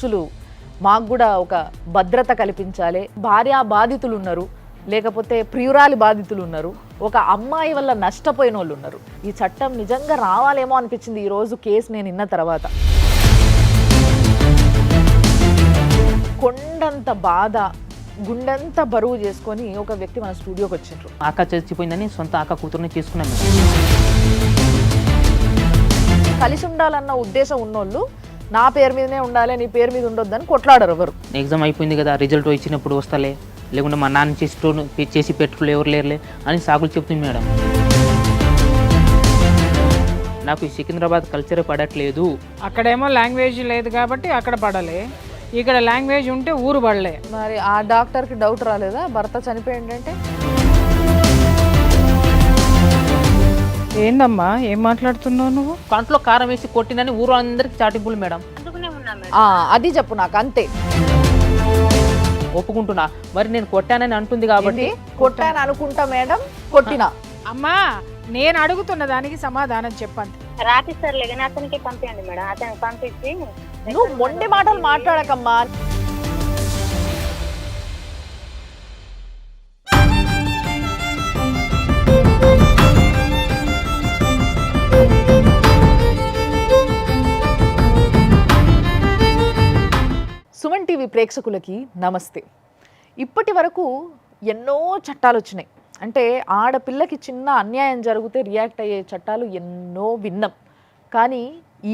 పురుషులు మాకు కూడా ఒక భద్రత కల్పించాలి. భార్య బాధితులు ఉన్నారు, లేకపోతే ప్రియురాలి బాధితులు ఉన్నారు, ఒక అమ్మాయి వల్ల నష్టపోయిన వాళ్ళు ఉన్నారు. ఈ చట్టం నిజంగా రావాలేమో అనిపించింది ఈరోజు కేసు నేను విన్న తర్వాత. కొండంత బాధ, గుండెంత బరువు చేసుకొని ఒక వ్యక్తి మన స్టూడియోకి వచ్చిండ్రు. అక్క చచ్చిపోయిందని సొంత అక్క కూతురుని చేసుకున్నాం. కలిసి ఉండాలన్న ఉద్దేశం ఉన్నోళ్ళు నా పేరు మీదనే ఉండాలి, నీ పేరు మీద ఉండొద్దని కొట్లాడరు ఎవరు. ఎగ్జామ్ అయిపోయింది కదా, రిజల్ట్ ఇచ్చినప్పుడు వస్తలే, లేకుంటే మా నాన్న చేసి పెట్టుకులు ఎవరు లేరులే అని సాకులు చెప్తుంది మేడం. నాకు ఈ సికింద్రాబాద్ కల్చరే పడట్లేదు. అక్కడేమో లాంగ్వేజ్ లేదు కాబట్టి అక్కడ పడలే, ఇక్కడ లాంగ్వేజ్ ఉంటే ఊరు పడలే. మరి ఆ డాక్టర్కి డౌట్ రాలేదా భర్త చనిపోయిందంటే? ఏందమ్మా ఏం మాట్లాడుతున్నావు నువ్వు? కంట్లో కారం వేసి కొట్టినని ఊరు అందరికి చాటింపులు మేడం. అది చెప్పు నాకు, అంతే. ఒప్పుకుంటున్నా, మరి నేను కొట్టానని అంటుంది కాబట్టి. కొట్టాను అనుకుంటా మేడం, కొట్టినా. అమ్మా నేను అడుగుతున్న దానికి సమాధానం చెప్పండి. రాపిస్తారులే కానీ అతనికి పంపించండి మేడం, అతనికి పంపించి. నువ్వు మొండి మాటలు మాట్లాడకమ్మా. సుమన్ టీవీ ప్రేక్షకులకి నమస్తే. ఇప్పటి వరకు ఎన్నో చట్టాలు వచ్చినాయి. అంటే ఆడపిల్లకి చిన్న అన్యాయం జరిగితే రియాక్ట్ అయ్యే చట్టాలు ఎన్నో విన్నాం. కానీ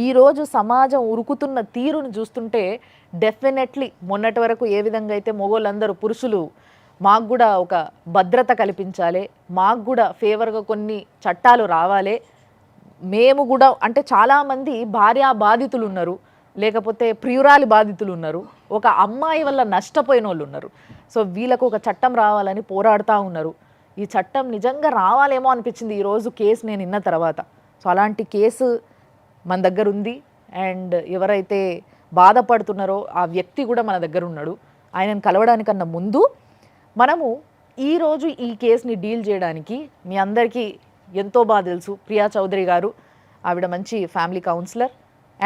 ఈరోజు సమాజం ఉరుకుతున్న తీరును చూస్తుంటే డెఫినెట్లీ మొన్నటి వరకు ఏ విధంగా అయితే మొగోళ్ళందరూ పురుషులు మాకు కూడా ఒక భద్రత కల్పించాలి, మాకు కూడా ఫేవర్గా కొన్ని చట్టాలు రావాలి, మేము కూడా అంటే చాలామంది భార్య బాధితులు ఉన్నారు, లేకపోతే ప్రియురాలి బాధితులు ఉన్నారు, ఒక అమ్మాయి వల్ల నష్టపోయిన వాళ్ళు ఉన్నారు. సో వీళ్ళకు ఒక చట్టం రావాలని పోరాడుతూ ఉన్నారు. ఈ చట్టం నిజంగా రావాలేమో అనిపించింది ఈరోజు కేసు నేను విన్న తర్వాత. సో అలాంటి కేసు మన దగ్గర ఉంది. అండ్ ఎవరైతే బాధపడుతున్నారో ఆ వ్యక్తి కూడా మన దగ్గర ఉన్నాడు. ఆయనను కలవడానికన్నా ముందు మనము ఈరోజు ఈ కేసుని డీల్ చేయడానికి మీ అందరికీ ఎంతో బాగా తెలుసు ప్రియా చౌదరి గారు. ఆవిడ మంచి ఫ్యామిలీ కౌన్సిలర్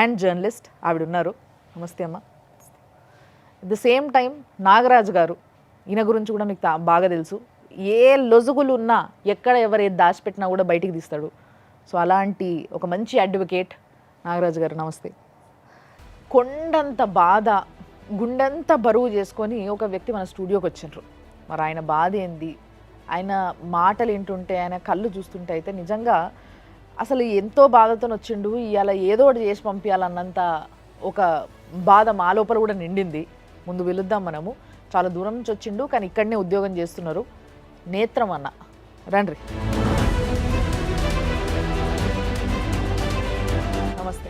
అండ్ జర్నలిస్ట్ ఆవిడ ఉన్నారు. నమస్తే అమ్మ. At the same time Nagaraju గారు, ఈయన గురించి కూడా మీకు బాగా తెలుసు. ఏ లొజుగులు ఉన్నా ఎక్కడ ఎవరు దాచిపెట్టినా కూడా బయటికి తీస్తాడు. సో అలాంటి ఒక మంచి అడ్వకేట్ నాగరాజు గారు, నమస్తే. కొండంత బాధ, గుండెంత బరువు చేసుకొని ఒక వ్యక్తి మన స్టూడియోకి వచ్చిండ్రు. మరి ఆయన బాధ ఏంది, ఆయన మాటలు వింటుంటే, ఆయన కళ్ళు చూస్తుంటే అయితే నిజంగా అసలు ఎంతో బాధతో వచ్చిండు. ఇవాళ ఏదో ఒకటి చేసి పంపించాలన్నంత ఒక బాధ మా లోపల కూడా నిండింది. ముందు వెళుద్దాం మనము. చాలా దూరం నుంచి వచ్చిండు కానీ ఇక్కడనే ఉద్యోగం చేస్తున్నారు. నేత్రం అన్న, రండి. నమస్తే.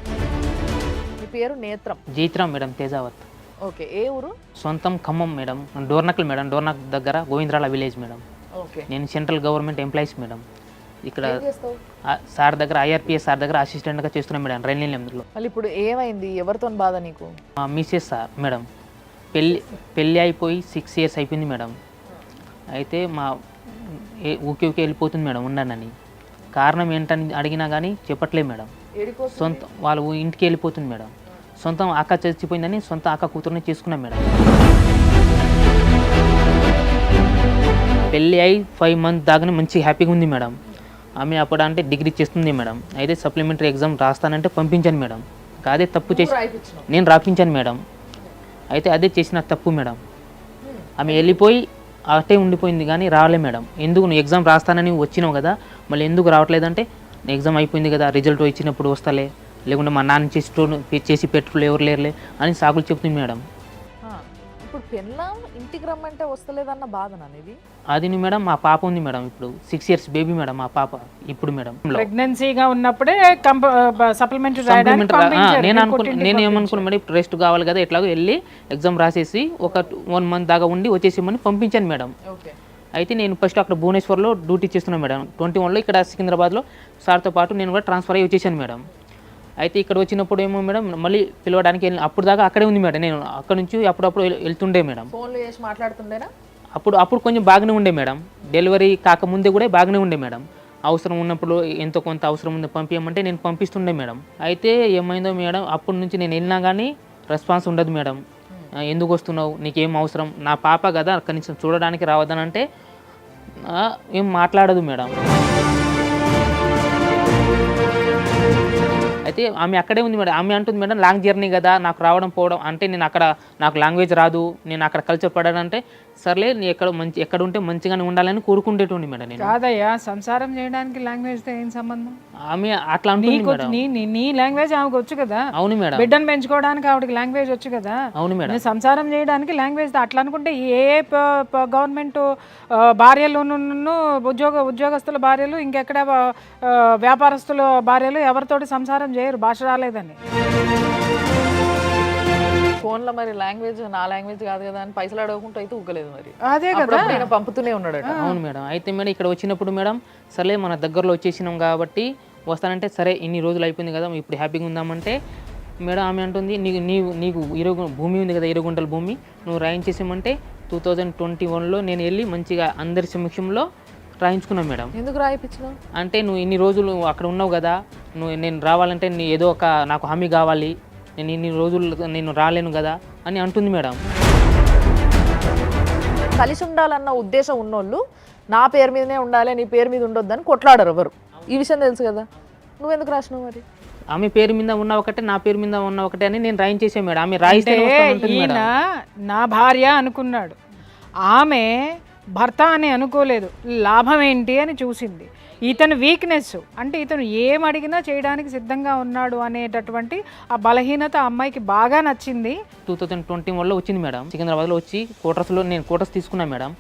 మీ పేరు నేత్రం? జైత్రం మేడం, తేజావత్. ఓకే, ఏ ఊరు? సొంతం ఖమ్మం మేడం, డోర్నకల్ మేడం, డోర్నక్ దగ్గర గోవిందరాల విలేజ్ మేడం. ఓకే. నేను సెంట్రల్ గవర్నమెంట్ ఎంప్లాయీస్ మేడం. ఇక్కడ సార్ దగ్గర IRPS సార్ దగ్గర అసిస్టెంట్గా చేస్తున్నాం మేడం, రైల్వేలో. మళ్ళీ ఇప్పుడు ఏమైంది, ఎవరితో బాధ నీకు? మిస్సెస్ సార్ మేడం, పెళ్ళి అయిపోయి 6 years అయిపోయింది మేడం. అయితే మా ఊకే వెళ్ళిపోతుంది మేడం ఉండనని. కారణం ఏంటని అడిగినా కానీ చెప్పట్లేదు మేడం. సొంత వాళ్ళు ఇంటికి వెళ్ళిపోతుంది మేడం. సొంతం అక్క చచ్చిపోయిందని సొంత అక్క కూతురుని చేసుకున్నాం మేడం. పెళ్ళి అయి 5 months దాకానే మంచి హ్యాపీగా ఉంది మేడం. ఆమె అప్పుడు అంటే డిగ్రీ చేస్తుంది మేడం. అయితే సప్లిమెంటరీ ఎగ్జామ్ రాస్తానంటే పంపించాను మేడం. అదే తప్పు చేసి నేను రాపించాను మేడం. అయితే అదే చేసిన తప్పు మేడం. ఆమె వెళ్ళిపోయి అటే ఉండిపోయింది కానీ రాలే మేడం. ఎందుకు నువ్వు ఎగ్జామ్ రాస్తానని వచ్చినావు కదా, మళ్ళీ ఎందుకు రావట్లేదంటే ఎగ్జామ్ అయిపోయింది కదా, రిజల్ట్ ఇచ్చినప్పుడు వస్తలే, లేకుంటే మా నాన్న చేసి పెట్టుకులు ఎవరు లేరులే అని సాకులు చెప్తుంది మేడం. ఇప్పుడు పెళ్ళాం ఇంటికి రమ్మంటే వస్తలేదన్న బాధనా ఇది? అది మేడం మా పాప ఉంది మేడం, ఇప్పుడు 6 years బేబీ మేడం మా పాప ఇప్పుడు మేడం. ప్రెగ్నెన్సీగా ఉన్నప్పుడే సప్లిమెంటరీ నేను ఏమనుకున్నా మేడం, ఇప్పుడు రెస్ట్ కావాలి కదా, ఎట్లాగో వెళ్ళి ఎగ్జామ్ రాసేసి ఒక 1 month దాకా ఉండి వచ్చేసేమని పంపించాను మేడం. అయితే నేను ఫస్ట్ అక్కడ భువనేశ్వర్లో డ్యూటీ చేస్తున్నాను మేడం. 21లో ఇక్కడ సికింద్రాబాద్లో సార్తో పాటు నేను కూడా ట్రాన్స్ఫర్ అయ్యి వచ్చేసాను మేడం. అయితే ఇక్కడ వచ్చినప్పుడు ఏమో మేడం మళ్ళీ పిలవడానికి అప్పుడు దాకా అక్కడే ఉంది మేడం. నేను అక్కడ నుంచి అప్పుడప్పుడు వెళ్తుండే మేడం. ఫోన్లో చేసి మాట్లాడుతుండేనా? అప్పుడు కొంచెం బాగానే ఉండే మేడం. డెలివరీ కాకముందే కూడా బాగానే ఉండే మేడం. అవసరం ఉన్నప్పుడు ఎంతో కొంత అవసరం ఉంది పంపించమంటే నేను పంపిస్తుండే మేడం. అయితే ఏమైందో మేడం, అప్పటి నుంచి నేను వెళ్ళినా కానీ రెస్పాన్స్ ఉండదు మేడం. ఎందుకు వస్తున్నావు, నీకేం అవసరం, నా పాప కదా కనీసం చూడడానికి రావద్దని అంటే ఏం మాట్లాడదు మేడం. అయితే ఆమె అక్కడే ఉంది మేడం. ఆమె అంటుంది మేడం లాంగ్ జర్నీ కదా, నాకు రావడం పోవడం అంటే నేను అక్కడ నాకు లాంగ్వేజ్ రాదు, నేను అక్కడ కల్చర్ పడాలంటే సర్లే నీ ఎక్కడ ఉంటే మంచిగానే ఉండాలని కోరుకుంటేటోండి మేడం నేను. కాదయ్యా, సంసారం చేయడానికి లాంగ్వేజ్తో ఏం సంబంధం? ఆమె అట్లా అంటుంది మేడం. నీ లాంగ్వేజ్ ఆమెకు వచ్చు కదా. అవును మేడం. బిడ్డను పెంచుకోవడానికి ఆవిడకి లాంగ్వేజ్ వచ్చు కదా. అవును మేడం. సంసారం చేయడానికి లాంగ్వేజ్ అట్లా అనుకుంటే ఏ గవర్నమెంట్ భార్యలు ఉద్యోగస్తుల భార్యలు ఇంకెక్కడ వ్యాపారస్తుల భార్యలు ఎవరితోటి సంసారం చేయరు భాష రాలేదని. ఫోన్లో మరి లాంగ్వేజ్ నా లాంగ్వేజ్ కాదు కదా అని పైసలు అడగకుండా అయితే ఊగలేదు మరి. అదే కదా, నేను పంపుతూనే ఉన్నాడట. అవును మేడం. అయితే మేడం ఇక్కడ వచ్చినప్పుడు మేడం సరే మన దగ్గరలో వచ్చేసినాం కాబట్టి వస్తానంటే సరే ఇన్ని రోజులు అయిపోయింది కదా ఇప్పుడు హ్యాపీగా ఉందామంటే మేడం ఆమె అంటుంది నీకు 20 భూమి ఉంది కదా, 20 గుంటల భూమి నువ్వు రాయించేసామంటే 2021లో నేను వెళ్ళి మంచిగా అందరి సమక్షంలో రాయించుకున్నాను మేడం. ఎందుకు రాయిపించినావు అంటే నువ్వు ఇన్ని రోజులు అక్కడ ఉన్నావు కదా, నేను రావాలంటే ఏదో ఒక నాకు హామీ కావాలి, నేను ఇన్ని రోజులు నేను రాలేను కదా అని అంటుంది మేడం. కలిసి ఉండాలన్న ఉద్దేశం ఉన్నోళ్ళు నా పేరు మీదనే ఉండాలి నీ పేరు మీద ఉండొద్దని కొట్లాడరు ఎవరు. ఈ విషయం తెలుసు కదా, నువ్వెందుకు రాసినావు మరి? ఆమె పేరు మీద ఉన్న ఒకటే నా పేరు మీద ఉన్న ఒకటే అని నేను రాయించేసాను మేడం. ఆమె రాయిస్తే ఈయన నా భార్య అనుకున్నాడు, ఆమె భర్త అని అనుకోలేదు. లాభం ఏంటి అని చూసింది. ఇతను వీక్నెస్ అంటే ఇతను ఏం అడిగినా చేయడానికి సిద్ధంగా ఉన్నాడు అనేటటువంటి ఆ బలహీనత అమ్మాయికి బాగా నచ్చింది. 2021లో వచ్చింది మేడం. సికింద్రాబాద్లో వచ్చి నేను క్వార్టర్స్ తీసుకున్నాను మేడం.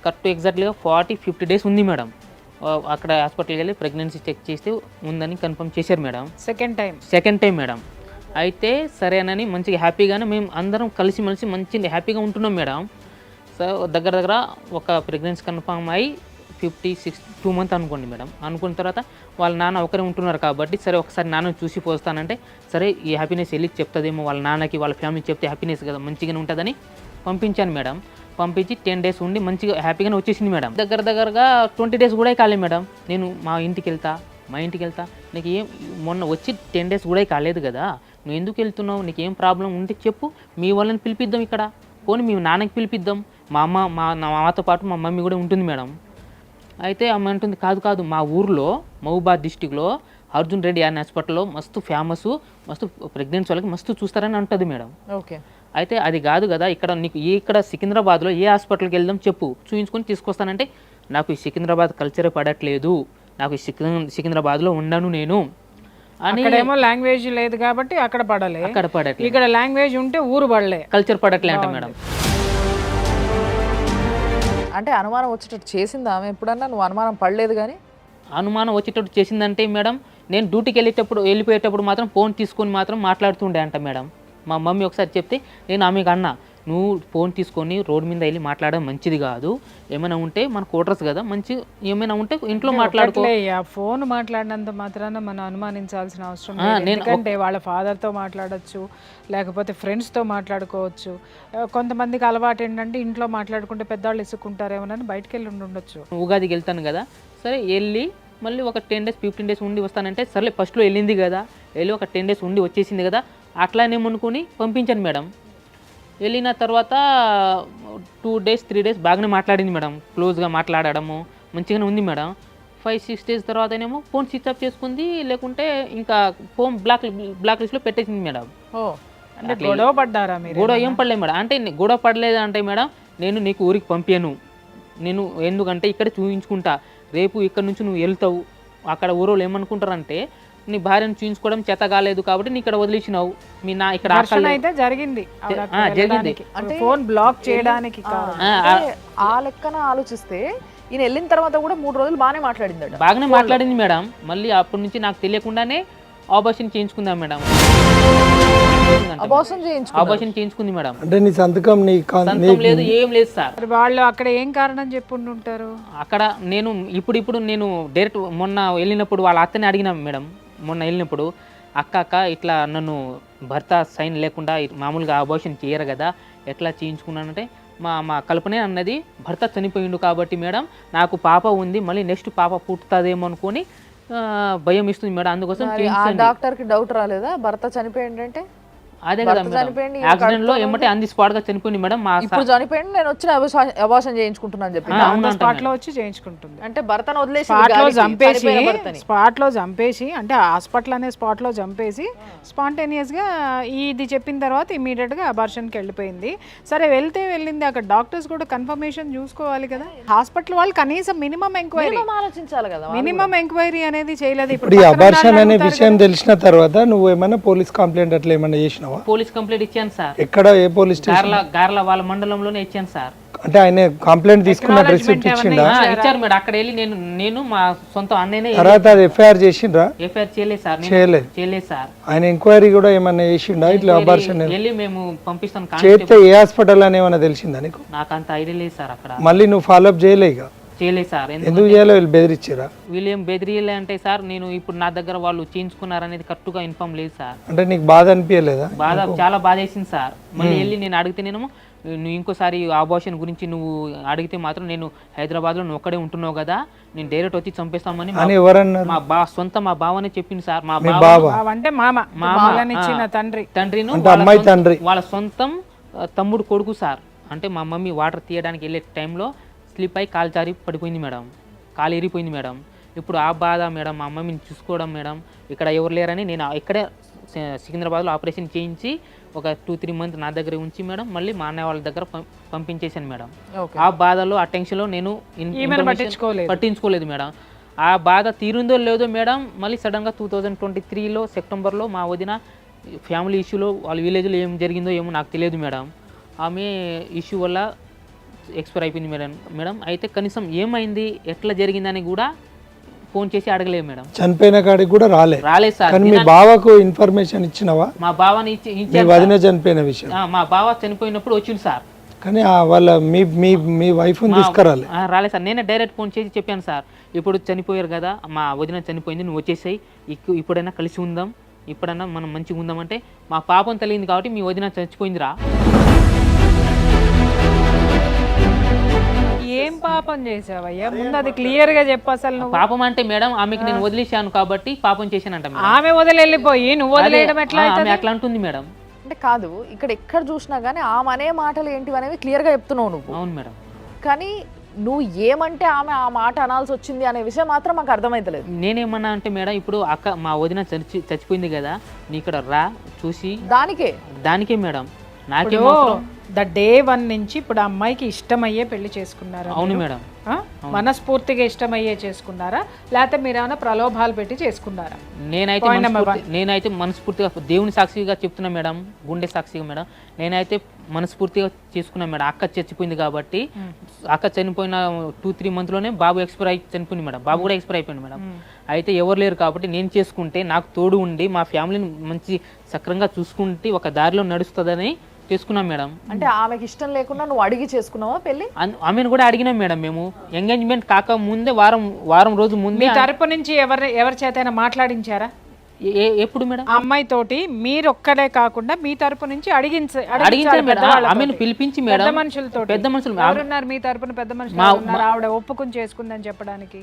కరెక్ట్ ఎగ్జాక్ట్లీగా 40-50 డేస్ ఉంది మేడం. అక్కడ హాస్పిటల్కి వెళ్ళి ప్రెగ్నెన్సీ చెక్ చేస్తే ఉందని కన్ఫర్మ్ చేశారు మేడం. Second time madam. అయితే సరేనని మంచిగా హ్యాపీగానే మేము అందరం కలిసిమెలిసి మంచిగా హ్యాపీగా ఉంటున్నాం మేడం. సో దగ్గర ఒక ప్రెగ్నెన్సీ కన్ఫర్మ్ అయ్యి 2 మంత్ అనుకోండి మేడం. అనుకున్న తర్వాత వాళ్ళ నాన్న ఒకరే ఉంటున్నారు కాబట్టి సరే ఒకసారి నాన్నని చూసి పోస్తానంటే సరే ఈ హ్యాపీనెస్ వెళ్ళి చెప్తుందేమో వాళ్ళ నాన్నకి వాళ్ళ ఫ్యామిలీకి చెప్తే హ్యాపీనెస్ కదా మంచిగానే ఉంటుందని పంపించాను మేడం. పంపించి 10 డేస్ ఉండి మంచిగా హ్యాపీగానే వచ్చేసింది మేడం. దగ్గరగా 20 డేస్ కూడా కాలేదు మేడం. నేను మా ఇంటికి వెళ్తా నీకు ఏం మొన్న వచ్చి 10 డేస్ కూడా కాలేదు కదా, నువ్వు ఎందుకు వెళ్తున్నావు, నీకు ఏం ప్రాబ్లం ఉంటే చెప్పు, మీ వాళ్ళని పిలిపిద్దాం, ఇక్కడ పోనీ మీ నాన్నకి పిలిపిద్దాం, మా అమ్మ మాతో పాటు మా మమ్మీ కూడా ఉంటుంది మేడం. అయితే అమ్మ అంటుంది కాదు మా ఊర్లో మహబూబాద్ డిస్టిక్లో అర్జున్ రెడ్డి అనే హాస్పిటల్లో మస్తు ఫేమస్, మస్తు ప్రెగ్నెన్సీ వాళ్ళకి మస్తు చూస్తారని అంటుంది మేడం. ఓకే. అయితే అది కాదు కదా, ఇక్కడ నీకు ఇక్కడ సికింద్రాబాద్లో ఏ హాస్పిటల్కి వెళ్దాం చెప్పు, చూపించుకొని తీసుకొస్తానంటే నాకు ఈ సికింద్రాబాద్ కల్చరే పడట్లేదు, నాకు ఈ సికింద్రాబాద్లో ఉండను నేను అని. అక్కడేమో లాంగ్వేజ్ లేదు కాబట్టి అక్కడ పడట్లేదు, ఇక్కడ లాంగ్వేజ్ ఉంటే ఊరు పడలే, కల్చర్ పడట్లే అంట మేడం. అంటే అనుమానం వచ్చేటట్టు చేసిందా ఆమె ఎప్పుడన్నా? నువ్వు అనుమానం పడలేదు కానీ అనుమానం వచ్చేటట్టు చేసిందంటే మేడం నేను డ్యూటీకి వెళ్ళిపోయేటప్పుడు మాత్రం ఫోన్ తీసుకొని మాత్రం మాట్లాడుతుండే అంట మేడం. మా మమ్మీ ఒకసారి చెప్తే నేను ఆమెకు అన్నా, నువ్వు ఫోన్ తీసుకొని రోడ్ మీద వెళ్ళి మాట్లాడడం మంచిది కాదు, ఏమైనా ఉంటే మన క్వార్టర్స్ కదా, మంచి ఏమైనా ఉంటే ఇంట్లో మాట్లాడుకో. ఫోన్ మాట్లాడినంత మాత్రాన మనం అనుమానించాల్సిన అవసరం లేదు. ఎందుకంటే వాళ్ళ ఫాదర్తో మాట్లాడచ్చు, లేకపోతే ఫ్రెండ్స్తో మాట్లాడుకోవచ్చు. కొంతమందికి అలవాటు ఏంటంటే ఇంట్లో మాట్లాడుకుంటే పెద్దవాళ్ళు ఇసుక్కుంటారేమోనని బయటకు వెళ్ళి ఉండొచ్చు. ఉగాదికి వెళ్తాను కదా, సరే వెళ్ళి మళ్ళీ ఒక 10 డేస్ 15 డేస్ ఉండి వస్తానంటే సర్లే ఫస్ట్లో వెళ్ళింది కదా, వెళ్ళి ఒక 10 డేస్ ఉండి వచ్చేసింది కదా, అట్లానేమనుకుని పంపించాను మేడం. వెళ్ళిన తర్వాత 2 డేస్ 3 డేస్ బాగానే మాట్లాడింది మేడం, క్లోజ్గా మాట్లాడడము మంచిగానే ఉంది మేడం. 5-6 డేస్ తర్వాత ఏమో ఫోన్ స్విచ్ ఆఫ్ చేసుకుంది, లేకుంటే ఇంకా ఫోన్ బ్లాక్ లిస్ట్లో పెట్టేసింది మేడం. అంటే గొడవ పడ్డారా మీరు? గొడవ ఏం పడలేదు మేడం. అంటే గొడవ పడలేదు అంటే మేడం నేను నీకు ఊరికి పంపాను, నేను ఎందుకంటే ఇక్కడ చూపించుకుంటా, రేపు ఇక్కడ నుంచి నువ్వు వెళ్తావు, అక్కడ ఊరోళ్ళు ఏమనుకుంటారంటే నీ భార్యను చూయించుకోవడం చేత కాలేదు కాబట్టి నీ ఇక్కడ వదిలేసినావు, మీ నా ఇక్కడ అయితే జరిగింది అంటే ఫోన్ బ్లాక్ చేయడానికి. ఆ లెక్కన ఆలోచిస్తే ఈయన వెళ్ళిన తర్వాత కూడా 3 రోజులు బాగానే మాట్లాడింది మేడం. మళ్ళీ అప్పటి నుంచి నాకు తెలియకుండానే ఆపరేషన్ చేయించుకుందాం మేడం. ఆపరేషన్ చేయించుకుంది మేడం. అంటే నీ సంతకం లేదు, ఏం లేదు సార్. వాళ్ళు అక్కడ ఏం కారణం చెప్పుంటారు? అక్కడ నేను ఇప్పుడు నేను డైరెక్ట్ మొన్న వెళ్ళినప్పుడు వాళ్ళ అత్తని అడిగినా మేడం. మొన్న వెళ్ళినప్పుడు అక్క ఇట్లా నన్ను భర్త సైన్ లేకుండా మామూలుగా అబార్షన్ చేయరు కదా, ఎట్లా చేయించుకున్నానంటే మా కల్పనే అన్నది భర్త చనిపోయిండు కాబట్టి మేడం నాకు పాప ఉంది, మళ్ళీ నెక్స్ట్ పాప పుట్టుతుందేమో అనుకొని భయం ఇస్తుంది మేడం, అందుకోసం. డాక్టర్కి డౌట్ రాలేదా భర్త చనిపోయిందంటే? అదే కదా భర్త చనిపోయింది, ఈమె యాక్సిడెంట్ లో కడుపుతో ఏమంటే అంది స్పాట్ గా చనిపోయింది మేడం. మా ఇప్పుడు చనిపోయింది, నేను వచ్చి అబార్షన్ చేయించుకుంటున్నాను చెప్పి స్పాట్ లో వచ్చి చేయించుకుంటుంది. అంటే భర్తను వదిలేసి స్పాట్ లో గాలికి, చంపేసి చనిపోయిన భర్తని. స్పాట్ లో చంపేసి అంటే హాస్పిటల్ అనే స్పాట్ లో చంపేసి స్పాంటేనియస్ గా ఇది చెప్పిన తర్వాత ఇమీడియట్ గా అబార్షన్ కి వెళ్ళిపోయింది. సరే వెళ్ళింది, అక్కడ డాక్టర్స్ కూడా కన్ఫర్మేషన్ చూసుకోవాలి కదా. హాస్పిటల్ వాళ్ళు కనీసం మినిమం ఎంక్వైరీ మినిమం ఆలోచించాలి కదా. మినిమం ఎంక్వైరీ అనేది చేయలేదు. ఇప్పుడు ఈ అబార్షన్ అనే విషయం తెలిసిన తర్వాత నువ్వు ఏమైనా పోలీస్ కంప్లైంట్ అట్లా ఏమైనా చేసినావా? పోలీస్ కంప్లైంట్ ఇచ్చాను సార్. ఎక్కడ, ఏ పోలీస్ స్టేషన్? గార్ల వాళ్ళ మండలంలోనే ఇచ్చాను సార్. అంటే ఆయన కంప్లైంట్ తీసుకున్న రిసిప్ట్ ఇచ్చిండా? ఇచ్చారు మేడం. అక్కడ వెళ్ళి నేను మా సొంత అన్నయ్యనే తర్వాత అది ఎఫ్ఐఆర్ చేసిండ్రా? ఎఫ్ఐఆర్ చేయలేదు సార్. చేయలేదు సార్. ఆయన ఎంక్వైరీ కూడా ఏమన్నా చేసిండా ఇట్లా అబార్షన్? వెళ్ళి మేము పంపిస్తాను చేస్తే ఏ హాస్పిటల్ అని ఏమైనా తెలిసిందా నీకు? నాకు అంత ఐడియా లేదు సార్. అక్కడ మళ్ళీ నువ్వు ఫాలోఅప్ చేయలే ఇక? చేయలేదు సార్. ఎందుకు చేయాలి? వీళ్ళు బెదిరించారా? వీళ్ళు ఏం బెదిరియలే అంటే సార్, నేను ఇప్పుడు నా దగ్గర వాళ్ళు చేయించుకున్నారనేది కరెక్ట్గా ఇన్ఫార్మ్ లేదు సార్. అంటే నీకు బాధ అనిపించలేదా? బాధ, చాలా బాధ వేసింది సార్. మళ్ళీ వెళ్ళి నేను అడిగితే నువ్వు ఇంకోసారి అబార్షన్ గురించి నువ్వు అడిగితే మాత్రం నేను హైదరాబాద్లో నువ్వు ఒక్కడే ఉంటున్నావు కదా, నేను డైరెక్ట్ వచ్చి చంపేస్తామని అని ఎవరన్నారు? మా బావనే చెప్పింది సార్. మా బావ అంటే ఇచ్చిన తండ్రిను అమ్మాయి తండ్రి వాళ్ళ సొంతం తమ్ముడు కొడుకు సార్. అంటే మా మమ్మీ వాటర్ తీయడానికి వెళ్ళే టైంలో స్లిప్ అయి కాలు జారి పడిపోయింది మేడం, కాలు ఎరిపోయింది మేడం. ఇప్పుడు ఆ బాధ మేడం, మా మమ్మీని చూసుకోవడం మేడం, ఇక్కడ ఎవరు లేరని నేను ఇక్కడే సికింద్రాబాద్లో ఆపరేషన్ చేయించి ఒక 2-3 మంత్స్ నా దగ్గర ఉంచి మేడం, మళ్ళీ మా అన్నయ్య వాళ్ళ దగ్గర పంపించేశాను మేడం. ఆ బాధలో, ఆ టెన్షన్లో నేను పట్టించుకోలేదు మేడం. ఆ బాధ తీరుందో లేదో మేడం, మళ్ళీ సడన్గా 2023లో సెప్టెంబర్లో మా వదిన ఫ్యామిలీ ఇష్యూలో వాళ్ళ విలేజ్లో ఏం జరిగిందో ఏమో నాకు తెలియదు మేడం. ఆమె ఇష్యూ వల్ల ఎక్స్పైర్ అయిపోయింది మేడం. అయితే కనీసం ఏమైంది, ఎట్లా జరిగిందని కూడా ఫోన్ చేసి అడగలేదు మేడం. చనిపోయిన కాడికి కూడా రాలేదు సార్. కానీ మీ బావకు ఇన్ఫర్మేషన్ ఇచ్చినవా? మా బావని వదిన చనిపోయిన విషయం మా బావ చనిపోయినప్పుడు వచ్చింది సార్. కానీ వాళ్ళ మీ వైఫ్ తీసుకురాలి? రాలేదు సార్. నేనే డైరెక్ట్ ఫోన్ చేసి చెప్పాను సార్, ఇప్పుడు చనిపోయారు కదా, మా వదిన చనిపోయింది, నువ్వు వచ్చేసాయి, ఇప్పుడైనా కలిసి ఉందాం, ఇప్పుడైనా మనం మంచిగా ఉందాం అంటే, మా పాపం తెలియదు కాబట్టి మీ వదిన చచ్చిపోయిందిరా. ఏం పాపం చేసావయ్యా? ముందు అది క్లియర్ గా చెప్పు అసలు. నువ్వు పాపం అంటే మేడం, ఆమెకి నేను వదిలేశాను కాబట్టి పాపం చేశానంట. ఆమె వదిలి వెళ్ళిపోయి నువ్వు వదిలేయడం ఎట్లా? అట్లా అంటుంది మేడం. అంటే కాదు, ఇక్కడ ఎక్కడ చూసినా గానీ ఆమె అనే మాటలు ఏంటివి అనేవి క్లియర్ గా చెప్తున్నావు నువ్వు. అవును మేడం. కానీ నువ్వు ఏమంటే ఆమె ఆ మాట అనాల్సి వచ్చింది అనే విషయం మాత్రం మాకు అర్థమైతలేదు. నేనేమన్నా అంటే మేడం, ఇప్పుడు అక్క మా వదిన చచ్చిపోయింది కదా, నీ ఇక్కడ రా చూసి దానికే మేడం. నాకే ద డే 1 నుంచి ఇప్పుడు అమ్మాయికి ఇష్టమయ్యే పెళ్లి చేసుకున్నారా? అవును మేడం. మనస్ఫూర్తిగా ఇష్టమయ్యే చేసుకున్నారా, లేకపోతే మీరు ఏమైనా ప్రలోభాలు పెట్టి చేసుకున్నారా? నేనైతే మనస్ఫూర్తిగా దేవుని సాక్షిగా చెప్తున్నా మేడం, గుండె సాక్షిగా మేడం, నేనైతే మనస్ఫూర్తిగా చేసుకున్నా మేడం. అక్క చచ్చిపోయింది కాబట్టి, అక్క చనిపోయిన 2-3 మంత్లోనే బాబు చనిపోయింది మేడం. బాబు కూడా ఎక్స్పైర్ అయిపోయింది మేడం. అయితే ఎవరు లేరు కాబట్టి నేను చేసుకుంటే నాకు తోడు ఉండి మా ఫ్యామిలీని మంచి సక్రంగా చూసుకుంటే ఒక దారిలో నడుస్తుందని చేసుకున్నాం మేడం. అంటే ఆమెకి ఇష్టం లేకుండా నువ్వు అడిగి చేసుకున్నావా పెళ్లి? ఆమెను కూడా అడిగినాం మేడం. మేము ఎంగేజ్మెంట్ కాక ముందే వారం రోజు ముందే తరపు నుంచి ఎవరి చేతైనా మాట్లాడించారా? ఎప్పుడు మేడం? అమ్మాయి తోటి మీరు ఒక్కడే కాకుండా మీ తరపు నుంచి అడిగించారు మేడం. ఆమెను పిలిపించి మేడం, పెద్ద మనుషులు ఎవరున్నారు మీ తరపున? పెద్ద మనుషులు ఆవిడ ఒప్పుకుని చేసుకుందని చెప్పడానికి